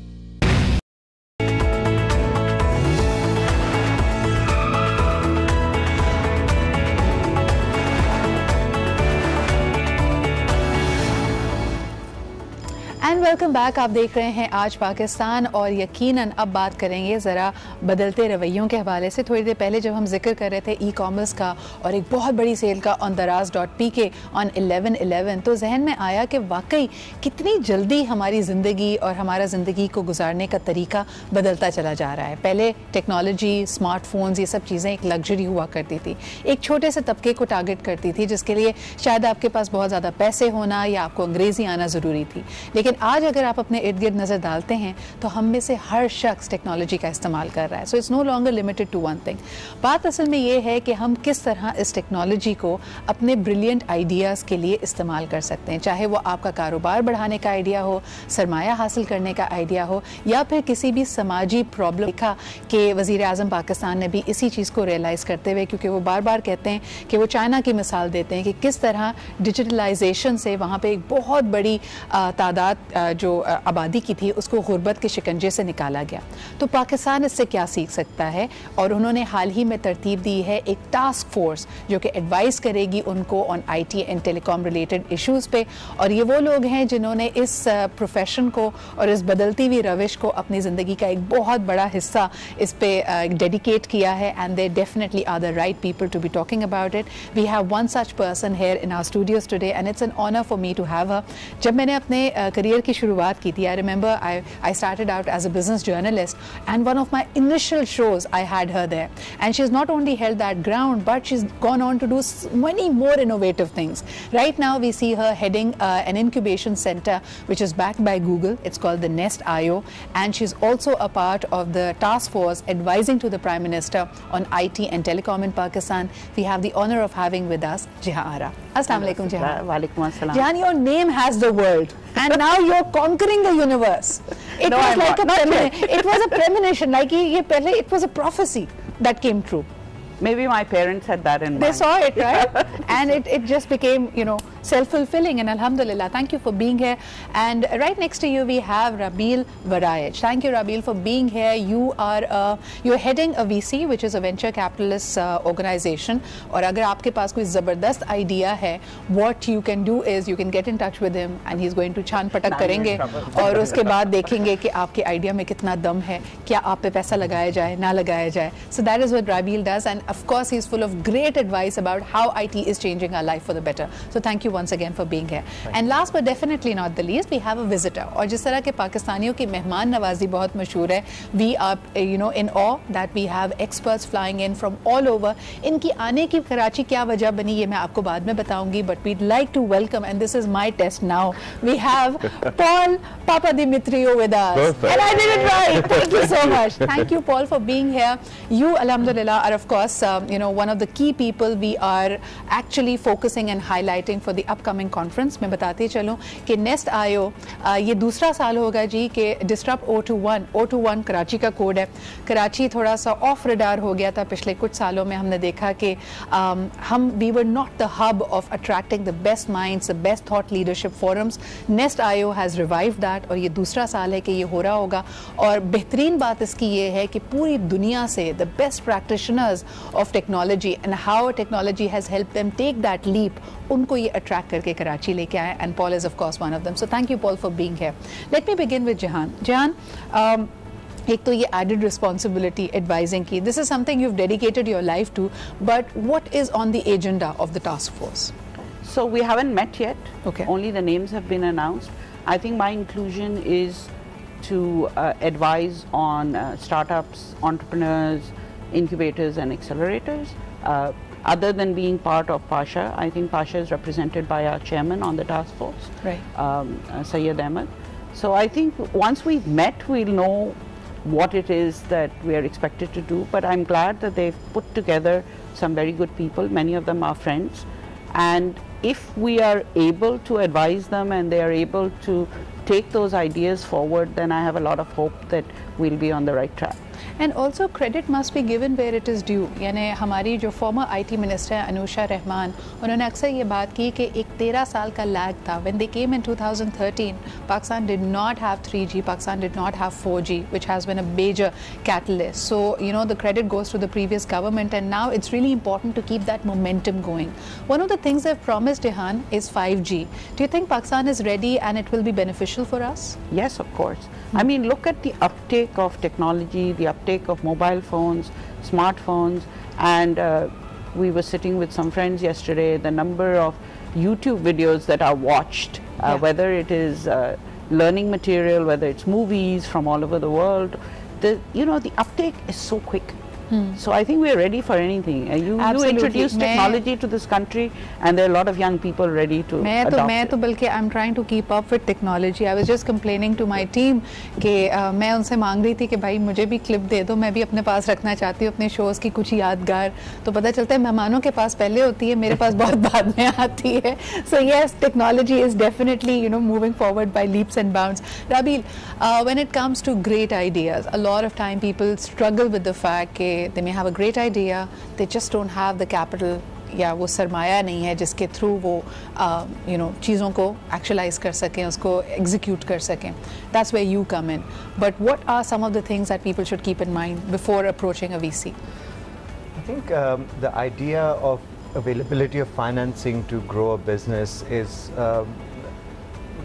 And welcome back. आप देख रहे हैं आज पाकिस्तान और यकीनन अब बात करेंगे ज़रा बदलते रवैयों के हवाले से। थोड़ी देर पहले जब हम जिक्र कर रहे थे ई-कॉमर्स का और एक बहुत बड़ी सेल का ऑन daraz.pk ऑन 11/11, तो जहन में आया कि वाकई कितनी जल्दी हमारी ज़िंदगी और हमारा ज़िंदगी को गुजारने का तरीका बदलता चला जा रहा है। पहले टेक्नोलॉजी, स्मार्टफोन्स, ये सब चीज़ें एक लग्जरी हुआ करती थी, एक छोटे से तबके को टारगेट करती थी जिसके लिए शायद आपके पास बहुत ज़्यादा पैसे होना या आपको अंग्रेज़ी आना ज़रूरी थी। लेकिन आज अगर आप अपने इर्द गिर्द नज़र डालते हैं तो हम में से हर शख्स टेक्नोलॉजी का इस्तेमाल कर रहा है। So it's no longer limited to one thing. बात असल में ये है कि हम किस तरह इस टेक्नोलॉजी को अपने ब्रिलियंट आइडियाज़ के लिए इस्तेमाल कर सकते हैं, चाहे वो आपका कारोबार बढ़ाने का आइडिया हो, सरमाया हासिल करने का आइडिया हो, या फिर किसी भी समाजी प्रॉब्लम। देखा कि वज़ीर आज़म पाकिस्तान ने भी इसी चीज़ को रियलाइज़ करते हुए, क्योंकि वो बार बार कहते हैं कि वो चाइना की मिसाल देते हैं कि किस तरह डिजिटलाइजेशन से वहाँ पर एक बहुत बड़ी तादाद जो आबादी की थी उसको गुर्बत के शिकंजे से निकाला गया। तो पाकिस्तान इससे क्या सीख सकता है? और उन्होंने हाल ही में तरतीब दी है एक टास्क फोर्स जो कि एडवाइस करेगी उनको on IT and telecom related issues पे। और ये वो लोग हैं जिन्होंने इस प्रोफेशन को और इस बदलती हुई रविश को अपनी ज़िंदगी का एक बहुत बड़ा हिस्सा इस पे डेडिकेट किया है, and they definitely are the right people to be talking about it. We have one such person here in our studios today and it's an honour for me to have her. जब मैंने अपने career की शुरुआत की थी, I remember I started out as a business journalist, and one of my initial shows I had her there, and she's not only held that ground but she's gone on to do many more innovative things. Right now we see her heading an incubation center which is backed by Google. It's called the Nest.io, and she's also a part of the task force advising to the Prime Minister on IT and telecom in Pakistan. We have the honor of having with us Jiha Ara. Assalamu alaikum, Jahan. Walaikum assalam. Jahan, your name has the world, and now you're conquering the universe. It No, was I'm like not yet. it was a premonition, like it was a prophecy that came true. Maybe my parents had that in mind. They saw it, right? And it just became, you know, self-fulfilling, and alhamdulillah. Thank you for being here. And right next to you we have Rabil Varayaj. Thank you, Rabil, for being here. You're heading a VC, which is a venture capitalist organization. और अगर आपके पास कोई ज़बरदस्त idea है, what you can do is you can get in touch with him, and he's going to छान पटक करेंगे और उसके बाद देखेंगे कि आपके idea में कितना दम है, क्या आप पे पैसा लगाया जाए, ना लगाया जाए. So that is what Rabil does, and of course he's full of great advice about how IT is changing our life for the better. So thank you once again for being here. And last but definitely not the least, we have a visitor. और जिस तरह के पाकिस्तानियों की मेहमान नवाजी बहुत मशहूर है, we are in awe that we have experts flying in from all over. इनकी आने की कराची क्या वजह बनी ये मैं आपको बाद में बताऊंगी, but we'd like to welcome, and this is my test now, we have Paul Papadimitriou with us. Perfect. And I did it right. Thank you so much. Thank you, Paul, for being here. You, alhamdulillah, are of course one of the key people we are actually focusing and highlighting for the upcoming conference. मैं बताते चलूँ कि Nest IO ये दूसरा साल होगा जी कि Disrupt 021 Karachi का कोड है. कराची थोड़ा सा ऑफ रडार हो गया था पिछले कुछ सालों में. हमने देखा कि we were not the hub of attracting the best minds, the best thought leadership forums. Nest IO has revived that, और ये दूसरा साल है कि ये हो रहा होगा. और बेहतरीन बात इसकी ये है कि पूरी दुनिया से the best practitioners of technology and how technology has helped them take that leap, उनको ये attract करके कराची लेके आए, and Paul is of course one of them. So thank you, Paul, for being here. Let me begin with Jahan. Jahan, एक तो ये added responsibility advising की, this is something you've dedicated your life to, but what is on the agenda of the task force? So we haven't met yet. Okay. Only the names have been announced. I think my inclusion is to advise on startups, entrepreneurs, incubators and accelerators. Other than being part of Pasha, I think Pasha is represented by our chairman on the task force, right. Syed Ahmed. So I think once we've met, we'll know what it is that we are expected to do. But I'm glad that they've put together some very good people. Many of them are friends. And if we are able to advise them and they are able to take those ideas forward, then I have a lot of hope that we'll be on the right track. And also credit must be given where it is due. यानी हमारी जो former IT minister है अनुषा रहमान, उन्होंने अक्सर ये बात की कि एक 13 साल का lag था. When they came in 2013, Pakistan did not have 3G, Pakistan did not have 4G, which has been a major catalyst. So, the credit goes to the previous government, and now it's really important to keep that momentum going. One of the things they've promised, Jahan, is 5G. Do you think Pakistan is ready and it will be beneficial for us? Yes, of course. I mean, look at the uptake of technology, the uptake of mobile phones, smartphones, and we were sitting with some friends yesterday, the number of YouTube videos that are watched, whether it is learning material, whether it's movies from all over the world, the uptake is so quick. So I think we're ready for anything. You introduce technology to this country, and there are a lot of young people ready to adopt it. I'm trying to keep up with technology. I was just complaining to my team कि मैं उनसे मांग रही थी कि भाई मुझे भी क्लिप दे दो, मैं भी अपने पास रखना चाहती हूँ अपने शोज़ की कुछ यादगार. तो पता चलता है मेहमानों के पास पहले होती है, मेरे पास बहुत बाद में आती है. So yes, technology is definitely moving forward by leaps and bounds. Rabil, when it comes to great ideas, a lot of time people struggle with the fact कि they may have a great idea, they just don't have the capital, या वो सरमाया नहीं है जिसके through वो चीज़ों को actualise कर सकें, उसको एग्जीक्यूट कर सकें. That's where you come in. But what are some of the things that people should keep in mind before approaching a VC? I think the idea of availability of financing to grow a business is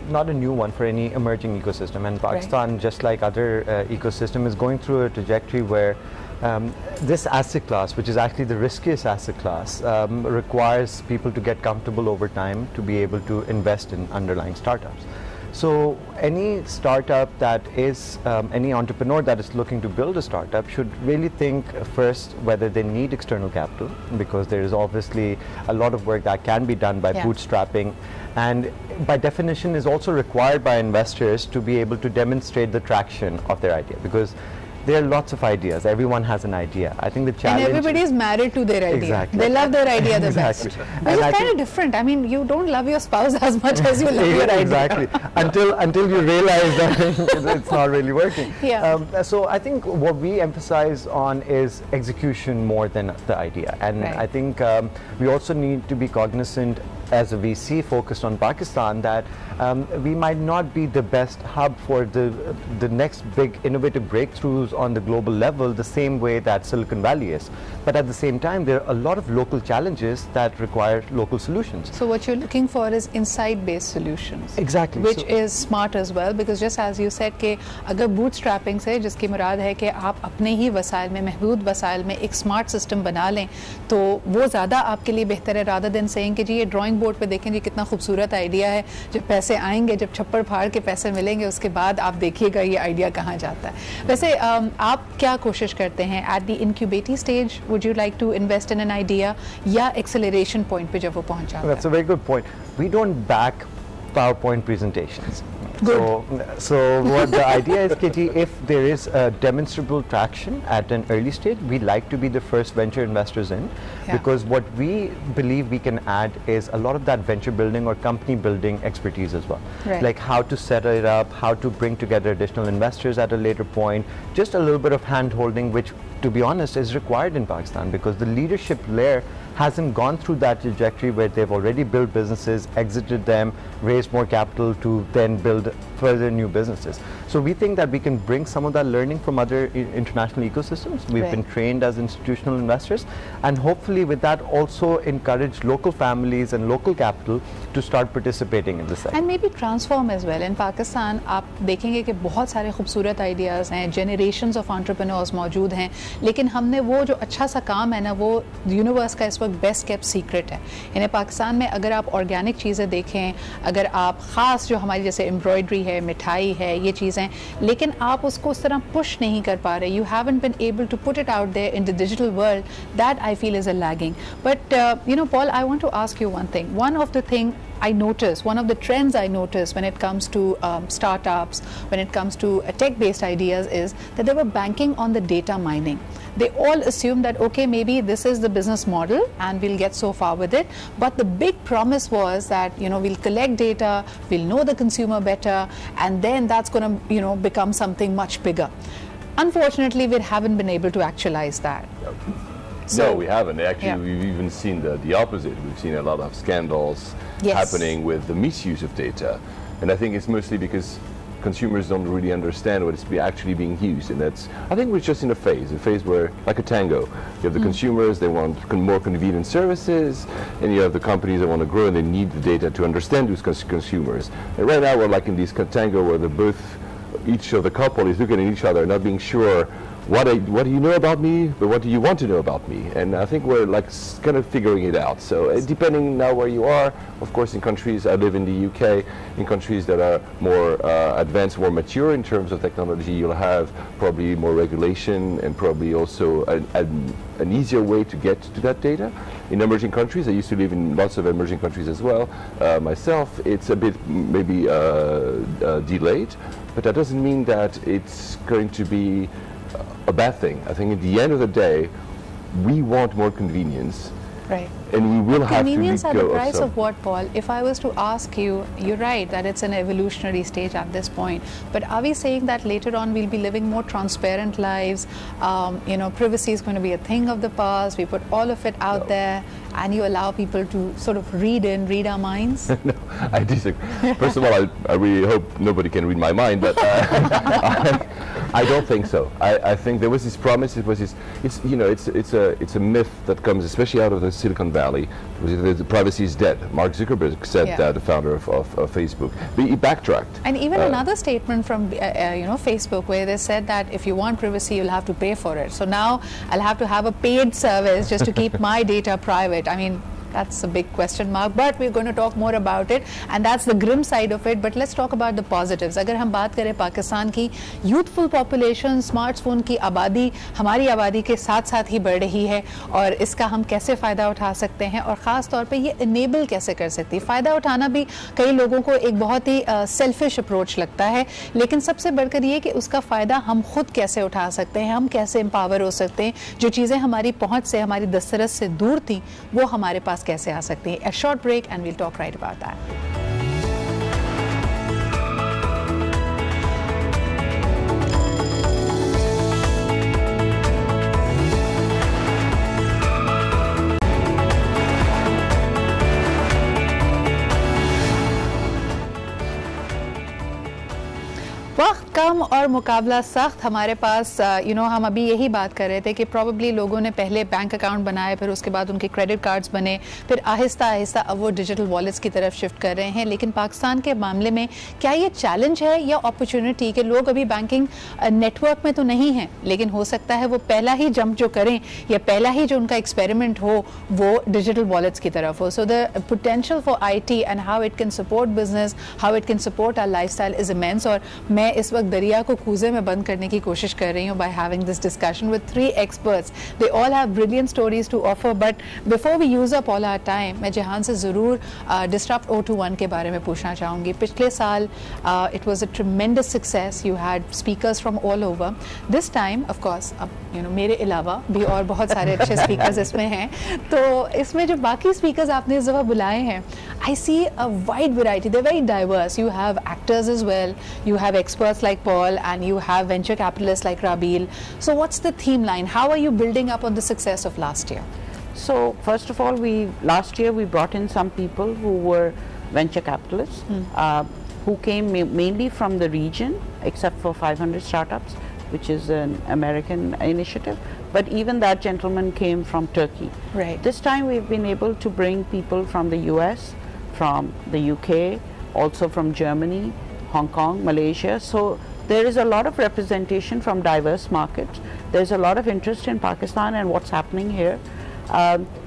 not a new one for any emerging ecosystem, and Pakistan, just like other ecosystem, is going through a trajectory where this asset class, which is actually the riskiest asset class, requires people to get comfortable over time to be able to invest in underlying startups. So any startup that is, any entrepreneur that is looking to build a startup should really think first whether they need external capital, because there is obviously a lot of work that can be done by bootstrapping, and by definition is also required by investors to be able to demonstrate the traction of their idea, because there are lots of ideas. Everyone has an idea. I think the challenge... And everybody is married to their idea. Exactly. They love their idea the exactly. best. Which is kind of different. I mean, you don't love your spouse as much as you love your idea. Exactly. Until you realize that it's not really working. Yeah. So I think what we emphasize on is execution more than the idea. And I think we also need to be cognizant as a VC focused on Pakistan that we might not be the best hub for the next big innovative breakthroughs on the global level the same way that Silicon Valley is. But at the same time, there are a lot of local challenges that require local solutions. So what you're looking for is insight-based solutions. Exactly. Which is smart as well, because just as you said कि अगर bootstrapping से जिसकी मुराद है कि आप अपने ही वसाइल में महदूद वसाइल में एक स्मार्ट सिस्टम बना लें तो वो ज़्यादा आपके लिए बेहतर है rather than saying कि जी ये ड्राइंग बोर्ड पे देखें जी कितना खूबसूरत आइडिया है, जब पैसे आएंगे, जब छप्पर फाड़ के पैसे मिलेंगे उसके बाद आप देखिएगा ये आइडिया कहाँ जाता है. वैसे आप क्या कोशिश करते हैं at the incubating stage? Would you like to invest in an idea या acceleration point पे जब वो पहुँच जाता है? That's a very good point. We don't back PowerPoint presentations. So what the idea is, KG, if there is a demonstrable traction at an early stage, we like to be the first venture investors in, because what we believe we can add is a lot of that venture building or company building expertise as well. Right. Like how to set it up, how to bring together additional investors at a later point, just a little bit of hand holding, which to be honest is required in Pakistan because the leadership layer hasn't gone through that trajectory where they've already built businesses, exited them, raised more capital to then build further new businesses. So we think that we can bring some of that learning from other international ecosystems. We've been trained as institutional investors, and hopefully with that also encourage local families and local capital to start participating in this sector. And maybe transform as well. In Pakistan आप देखेंगे कि बहुत सारे खूबसूरत ideas हैं, generations of entrepreneurs मौजूद हैं, लेकिन हमने वो जो अच्छा सा काम है ना वो यूनिवर्स का इस वक्त बेस्ट केप्ट सीक्रेट है. यानी पाकिस्तान में अगर आप ऑर्गेनिक चीज़ें देखें, अगर आप ख़ास जो हमारी जैसे एम्ब्रॉयडरी है, मिठाई है, ये चीज़ें, लेकिन आप उसको उस तरह पुश नहीं कर पा रहे. You haven't been able to put it out there in the digital world. That I feel is a lagging. But you know, Paul, I want to ask you one thing. One of the things I notice, one of the trends I notice when it comes to startups, when it comes to tech-based ideas is that they were banking on the data mining. They all assume that, okay, maybe this is the business model and we'll get so far with it. But the big promise was that, you know, we'll collect data, we'll know the consumer better, and then that's going to, you know, become something much bigger. Unfortunately, we haven't been able to actualize that. No, we haven't. Actually, we've even seen the opposite. We've seen a lot of scandals happening with the misuse of data. And I think it's mostly because consumers don't really understand what is actually being used. And that's, I think we're just in a phase where, like a tango, you have the consumers, they want more convenient services, and you have the companies that want to grow and they need the data to understand those consumers. And right now we're like in this tango where each of the couple is looking at each other, not being sure what do you know about me, but what do you want to know about me? And I think we're like kind of figuring it out. So depending now where you are, of course in countries, I live in the UK, in countries that are more advanced, more mature in terms of technology, you'll have probably more regulation and probably also an easier way to get to that data. In emerging countries, I used to live in lots of emerging countries as well. Myself, it's a bit maybe delayed, but that doesn't mean that it's going to be a bad thing. I think at the end of the day, we want more convenience. Right. And we will have to convenience at the price of what, Paul? If I was to ask you, you're right that it's an evolutionary stage at this point. But are we saying that later on we'll be living more transparent lives? You know, privacy is going to be a thing of the past. We put all of it out there, and you allow people to sort of read our minds? No, I disagree. First of all, I really hope nobody can read my mind, but I don't think so. I think there was this promise. It's you know, it's a myth that comes especially out of the Silicon Valley. The privacy is dead. Mark Zuckerberg said that, the founder of Facebook. But he backtracked. And even another statement from you know, Facebook, where they said that if you want privacy, you'll have to pay for it. So now I'll have to have a paid service just to keep my data private. I mean, That's a big question mark, but we're going to talk more about it, and that's the grim side of it. But let's talk about the positives. अगर हम बात करें पाकिस्तान की youthful population, smartphone की आबादी हमारी आबादी के साथ साथ ही बढ़ रही है, और इसका हम कैसे फ़ायदा उठा सकते हैं और ख़ास तौर पे ये इनेबल कैसे कर सकती है. फ़ायदा उठाना भी कई लोगों को एक बहुत ही सेल्फिश अप्रोच लगता है, लेकिन सबसे बढ़कर ये कि उसका फ़ायदा हम खुद कैसे उठा सकते हैं, हम कैसे एम्पावर हो सकते हैं, जो चीज़ें हमारी पहुँच से, हमारी दस्तरस से दूर थी, वो हमारे पास कैसे आ सकती है. A short break and we'll talk right about that. वक्त कम और मुकाबला सख्त. हमारे पास हम अभी यही बात कर रहे थे कि प्रॉबली लोगों ने पहले बैंक अकाउंट बनाए, फिर उसके बाद उनके क्रेडिट कार्ड्स बने, फिर आहिस्ता आहिस्ता अब वो डिजिटल वॉलेट्स की तरफ शिफ्ट कर रहे हैं. लेकिन पाकिस्तान के मामले में क्या ये चैलेंज है या अपॉर्चुनिटी कि लोग अभी बैंकिंग नेटवर्क में तो नहीं हैं, लेकिन हो सकता है वो पहला ही जंप जो करें या पहला ही जो उनका एक्सपेरिमेंट हो वो डिजिटल वॉलेट्स की तरफ हो. So the potential for IT and how it can support business, how it can support our lifestyle is immense. और मैं इस वक्त दरिया को कूजे में बंद करने की कोशिश कर रही हूँ by having this discussion with 3 experts. They all have brilliant stories to offer, but before we use up all our time, मैं जहान से ज़रूर Disrupt 021 के बारे में पूछना चाहूँगी. पिछले साल it was a tremendous success. You had speakers from all over. This time, of course, अब मेरे अलावा भी और बहुत सारे अच्छे speakers इसमें हैं, तो इसमें जो बाकी speakers आपने इस दफ़ा बुलाए हैं, I see a wide variety. They're very diverse. You have actors as well. You have experts like Paul, and you have venture capitalists like Rabil. So what's the theme line? How are you building up on the success of last year? So first of all, last year we brought in some people who were venture capitalists, who came mainly from the region, except for 500 Startups, which is an American initiative. But even that gentleman came from Turkey. Right. This time we've been able to bring people from the US, from the UK, also from Germany, Hong Kong, Malaysia. So there is a lot of representation from diverse markets. There's a lot of interest in Pakistan and what's happening here.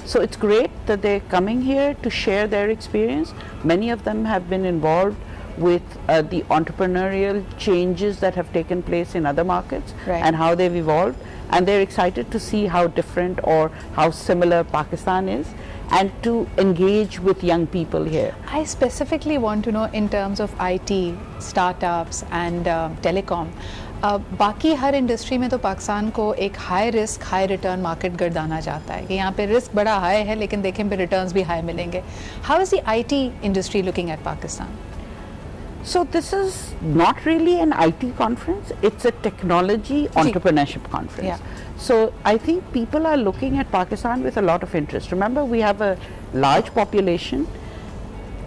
So it's great that they're coming here to share their experience. Many of them have been involved with the entrepreneurial changes that have taken place in other markets, and how they've evolved, and they're excited to see how different or how similar Pakistan is, and to engage with young people here. I specifically want to know in terms of IT, startups and telecom. बाकी हर industry में तो पाकिस्तान को एक high risk high return market गर्दाना जाता है कि यहाँ पे रिस्क बड़ा हाई है लेकिन देखें पे रिटर्न्स भी हाई मिलेंगे. How is the IT industry looking at Pakistan? So this is not really an IT conference, it's a technology entrepreneurship conference. Yeah. So I think people are looking at Pakistan with a lot of interest. Remember, we have a large population.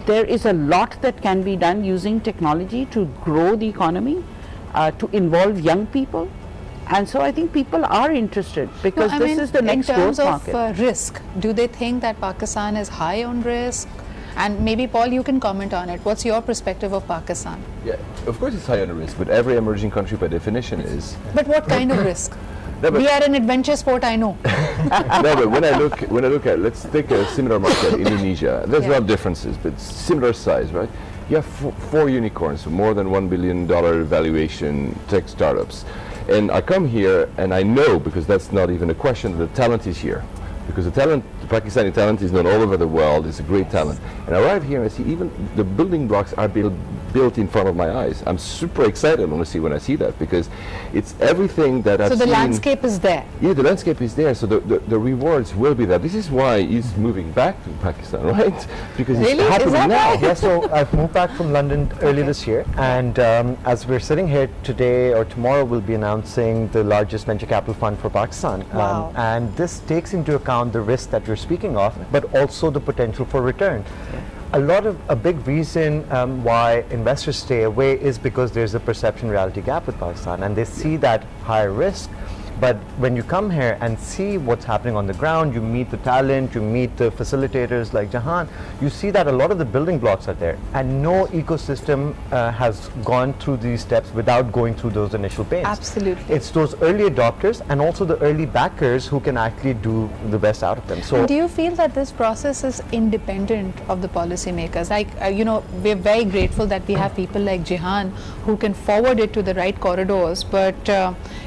There is a lot that can be done using technology to grow the economy, to involve young people. And so I think people are interested because this is the next growth market. In terms of risk, do they think that Pakistan is high on risk? And maybe Paul, you can comment on it. What's your perspective of Pakistan? Yeah, of course it's high on risk, but every emerging country by definition is. But what kind of risk? No, we are an adventure sport, I know. No, but when I look at, let's take a similar market, Indonesia. There's a lot of differences, but similar size, right? You have four unicorns, more than $1 billion valuation tech startups. And I come here and I know, because that's not even a question, the talent is here. Because the talent, the Pakistani talent is known all over the world, it's a great talent. And I arrive here and I see even the building blocks are built in front of my eyes. I'm super excited honestly when I see that, because it's everything that I've seen. So the landscape is there? Yeah, the landscape is there, so the rewards will be there. This is why he's moving back to Pakistan, right? Because really? It's happening now. Yeah, so I've moved back from London early this year, and as we're sitting here today or tomorrow, we'll be announcing the largest venture capital fund for Pakistan. Wow. And this takes into account the risk that you're speaking of, but also the potential for return. A big reason why investors stay away is because there's a perception reality gap with Pakistan, and they see that higher risk, But when you come here and see what's happening on the ground, you meet the talent, you meet the facilitators like Jahan, you see that a lot of the building blocks are there, and no ecosystem has gone through these steps without going through those initial pains. Absolutely. It's those early adopters and also the early backers who can actually do the best out of them. So, do you feel that this process is independent of the policymakers? Like, you know, we're very grateful that we have people like Jahan who can forward it to the right corridors, but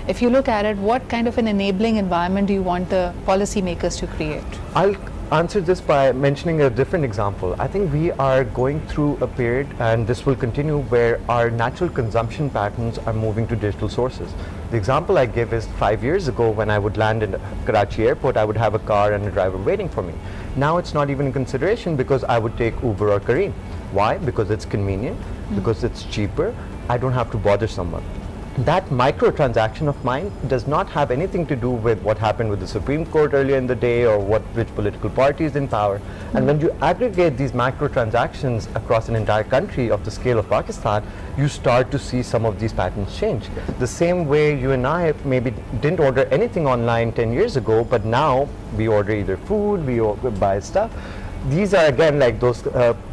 if you look at it, what kind of an enabling environment do you want the policymakers to create? I'll answer this by mentioning a different example. I think we are going through a period, and this will continue, where our natural consumption patterns are moving to digital sources. The example I give is 5 years ago, when I would land in Karachi airport, I would have a car and a driver waiting for me. Now it's not even in consideration, because I would take Uber or Careem. Why? Because it's convenient, because it's cheaper, I don't have to bother someone. That microtransaction of mine does not have anything to do with what happened with the Supreme Court earlier in the day, or which political party is in power. And when you aggregate these microtransactions across an entire country of the scale of Pakistan, you start to see some of these patterns change. The same way you and I maybe didn't order anything online 10 years ago, but now we order either food, we buy stuff. These are again like those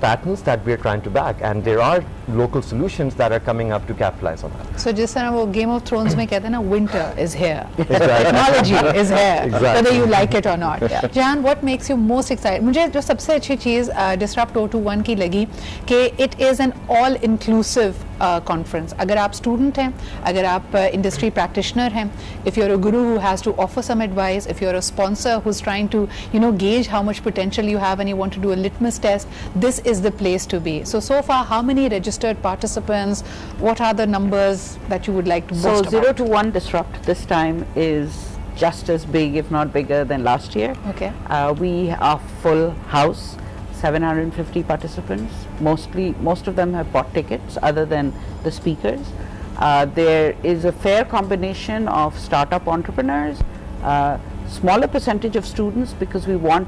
patterns that we are trying to back, and there are local solutions that are coming up to capitalize on that. So जिस तरह वो Game of Thrones में कहते हैं ना, winter is here, technology is here, whether you like it or not. Jahan, what makes you most excited? मुझे जो सबसे अच्छी चीज़ Disrupt 021 की लगी कि it is an all-inclusive conference. अगर आप student हैं, अगर आप industry practitioner हैं, if you're a guru who has to offer some advice, if you're a sponsor who's trying to, you know, gauge how much potential you have and you want to do a litmus test, this is the place to be. So far, how many registered participants? What are the numbers that you would like to boast about? 0 to 1 Disrupt this time is just as big, if not bigger, than last year. Okay. We are full house. 750 participants. Most of them have bought tickets, other than the speakers. There is a fair combination of startup entrepreneurs, smaller percentage of students, because we want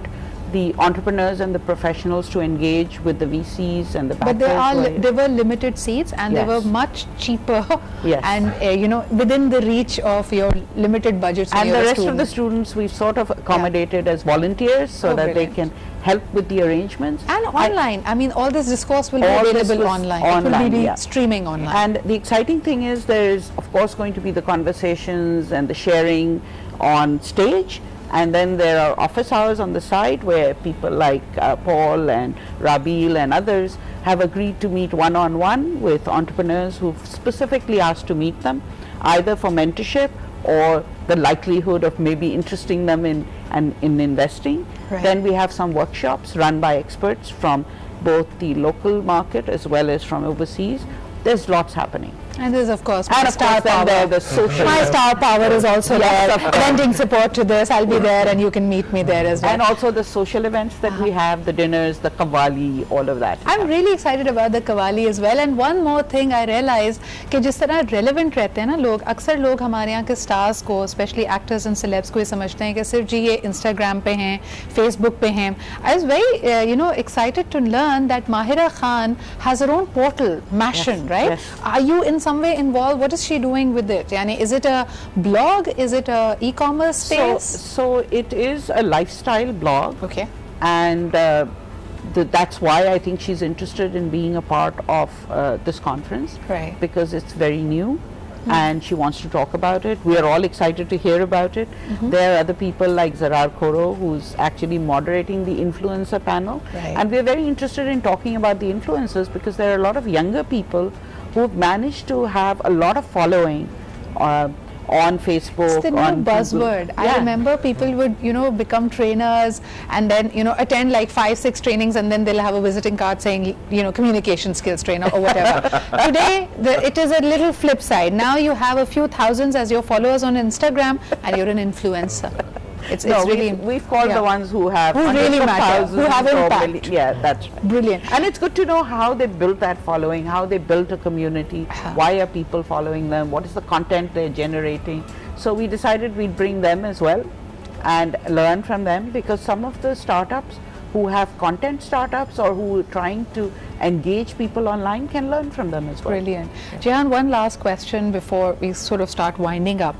the entrepreneurs and the professionals to engage with the VCs and the backers. But there were limited seats, and they were much cheaper, and you know, within the reach of your limited budgets. And the rest of the students we've sort of accommodated as volunteers, so that they can help with the arrangements. And online, I mean, all this discourse will be available online. It will be streaming online. And the exciting thing is, there is of course going to be the conversations and the sharing on stage. And then there are office hours on the side, where people like Paul and Rabil and others have agreed to meet one-on-one with entrepreneurs who've specifically asked to meet them, either for mentorship or the likelihood of maybe interesting them in investing. Then we have some workshops run by experts from both the local market as well as from overseas. There's lots happening. And there's of course my star power. My star power is also there, lending support to this. I'll be there, and you can meet me there as well. And also the social events that we have, the dinners, the Qawwali, all of that. I'm really excited about the Qawwali as well. And one more thing I realized, कि जिस तरह relevant रहते हैं ना लोग, अक्सर लोग हमारे यहाँ के stars को, especially actors and celebs को ये समझते हैं कि सिर्फ जी ये Instagram पे हैं, Facebook पे हैं. I was very, you know, excited to learn that Mahira Khan has her own portal, Mashin, right? Are you in some way involved? What is she doing with it? Yani, is it a blog? Is it a e-commerce space? So it is a lifestyle blog. Okay. And that's why I think she's interested in being a part of this conference. Right. Because it's very new. And she wants to talk about it. We are all excited to hear about it. There are other people like Zarar Khoro, who's actually moderating the influencer panel. And we're very interested in talking about the influencers, because there are a lot of younger people who've managed to have a lot of following on Facebook. It's the new buzzword. I remember people would, you know, become trainers and then, you know, attend like 5-6 trainings, and then they'll have a visiting card saying, you know, communication skills trainer or whatever. Today, it is a little flip side. Now you have a few thousands as your followers on Instagram, and you're an influencer. It's really, we've called the ones who have really matter, who have impact. That's right. Brilliant. And it's good to know how they built that following, how they built a community, why are people following them, what is the content they're generating. So we decided we'd bring them as well and learn from them, because some of the startups who have content startups or who are trying to engage people online can learn from them as well. Brilliant. Jehan, one last question before we sort of start winding up.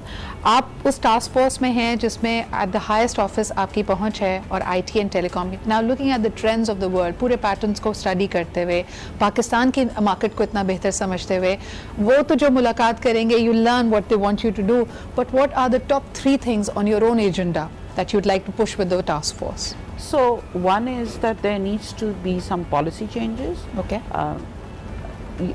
आप उस task force में हैं जिसमें at the highest office आपकी पहुंच है और IT and telecom. Now looking at the trends of the world, पूरे पैटर्न्स को स्टडी करते हुए, पाकिस्तान की मार्केट को इतना बेहतर समझते हुए, वो तो जो मुलाकात करेंगे, you learn what they want you to do. But what are the top 3 things on your own agenda that you'd like to push with the task force? So one is that there needs to be some policy changes. Okay.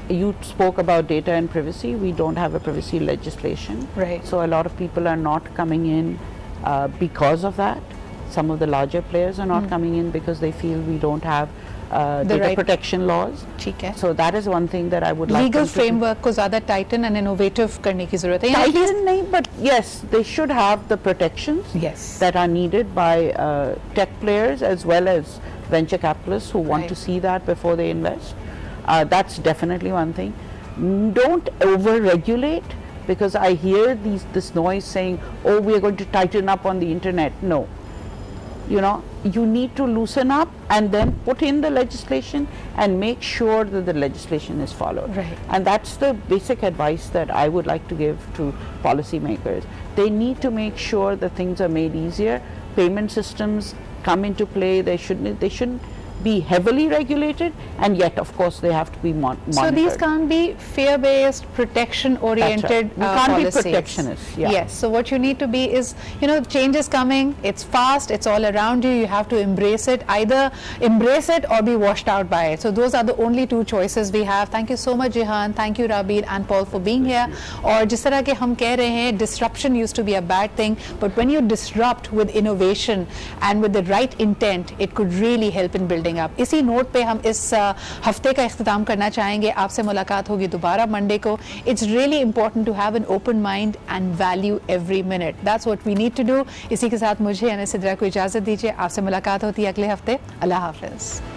You spoke about data and privacy. We don't have a privacy legislation. Right. So a lot of people are not coming in because of that. Some of the larger players are not coming in because they feel we don't have data protection laws. ठीक है. So that is one thing that I would like. Legal framework को ज़्यादा tighten and innovative करने की ज़रूरत है. Tighten नहीं, but yes, they should have the protections that are needed by tech players as well as venture capitalists who want to see that before they invest. That's definitely one thing. Don't over-regulate, because I hear this noise saying, oh, we are going to tighten up on the internet. No. You know, you need to loosen up and then put in the legislation and make sure that the legislation is followed. Right. And that's the basic advice that I would like to give to policymakers. They need to make sure that things are made easier. Payment systems come into play. They shouldn't be heavily regulated, and yet of course they have to be monitored. So these can't be fear-based, protection-oriented We can't policies. be protectionists. Yeah. Yes, so what you need to be is, you know, change is coming, it's fast, it's all around you, you have to embrace it, either embrace it or be washed out by it. So those are the only 2 choices we have. Thank you so much, Jehan, thank you Rabir and Paul for being here. और जिस तरह के हम कह रहे हैं, disruption used to be a bad thing, but when you disrupt with innovation and with the right intent, it could really help in building up. इसी note पे हम इस हफ्ते का इख्तिताम करना चाहेंगे. आपसे मुलाकात होगी दोबारा मंडे को. It's really important to have an open mind and value every minute. That's what we need to do. इसी के साथ मुझे यानी सिद्रा को इजाज़त दीजिए. आपसे मुलाकात होती है अगले हफ्ते. अल्लाह हाफ़िज़.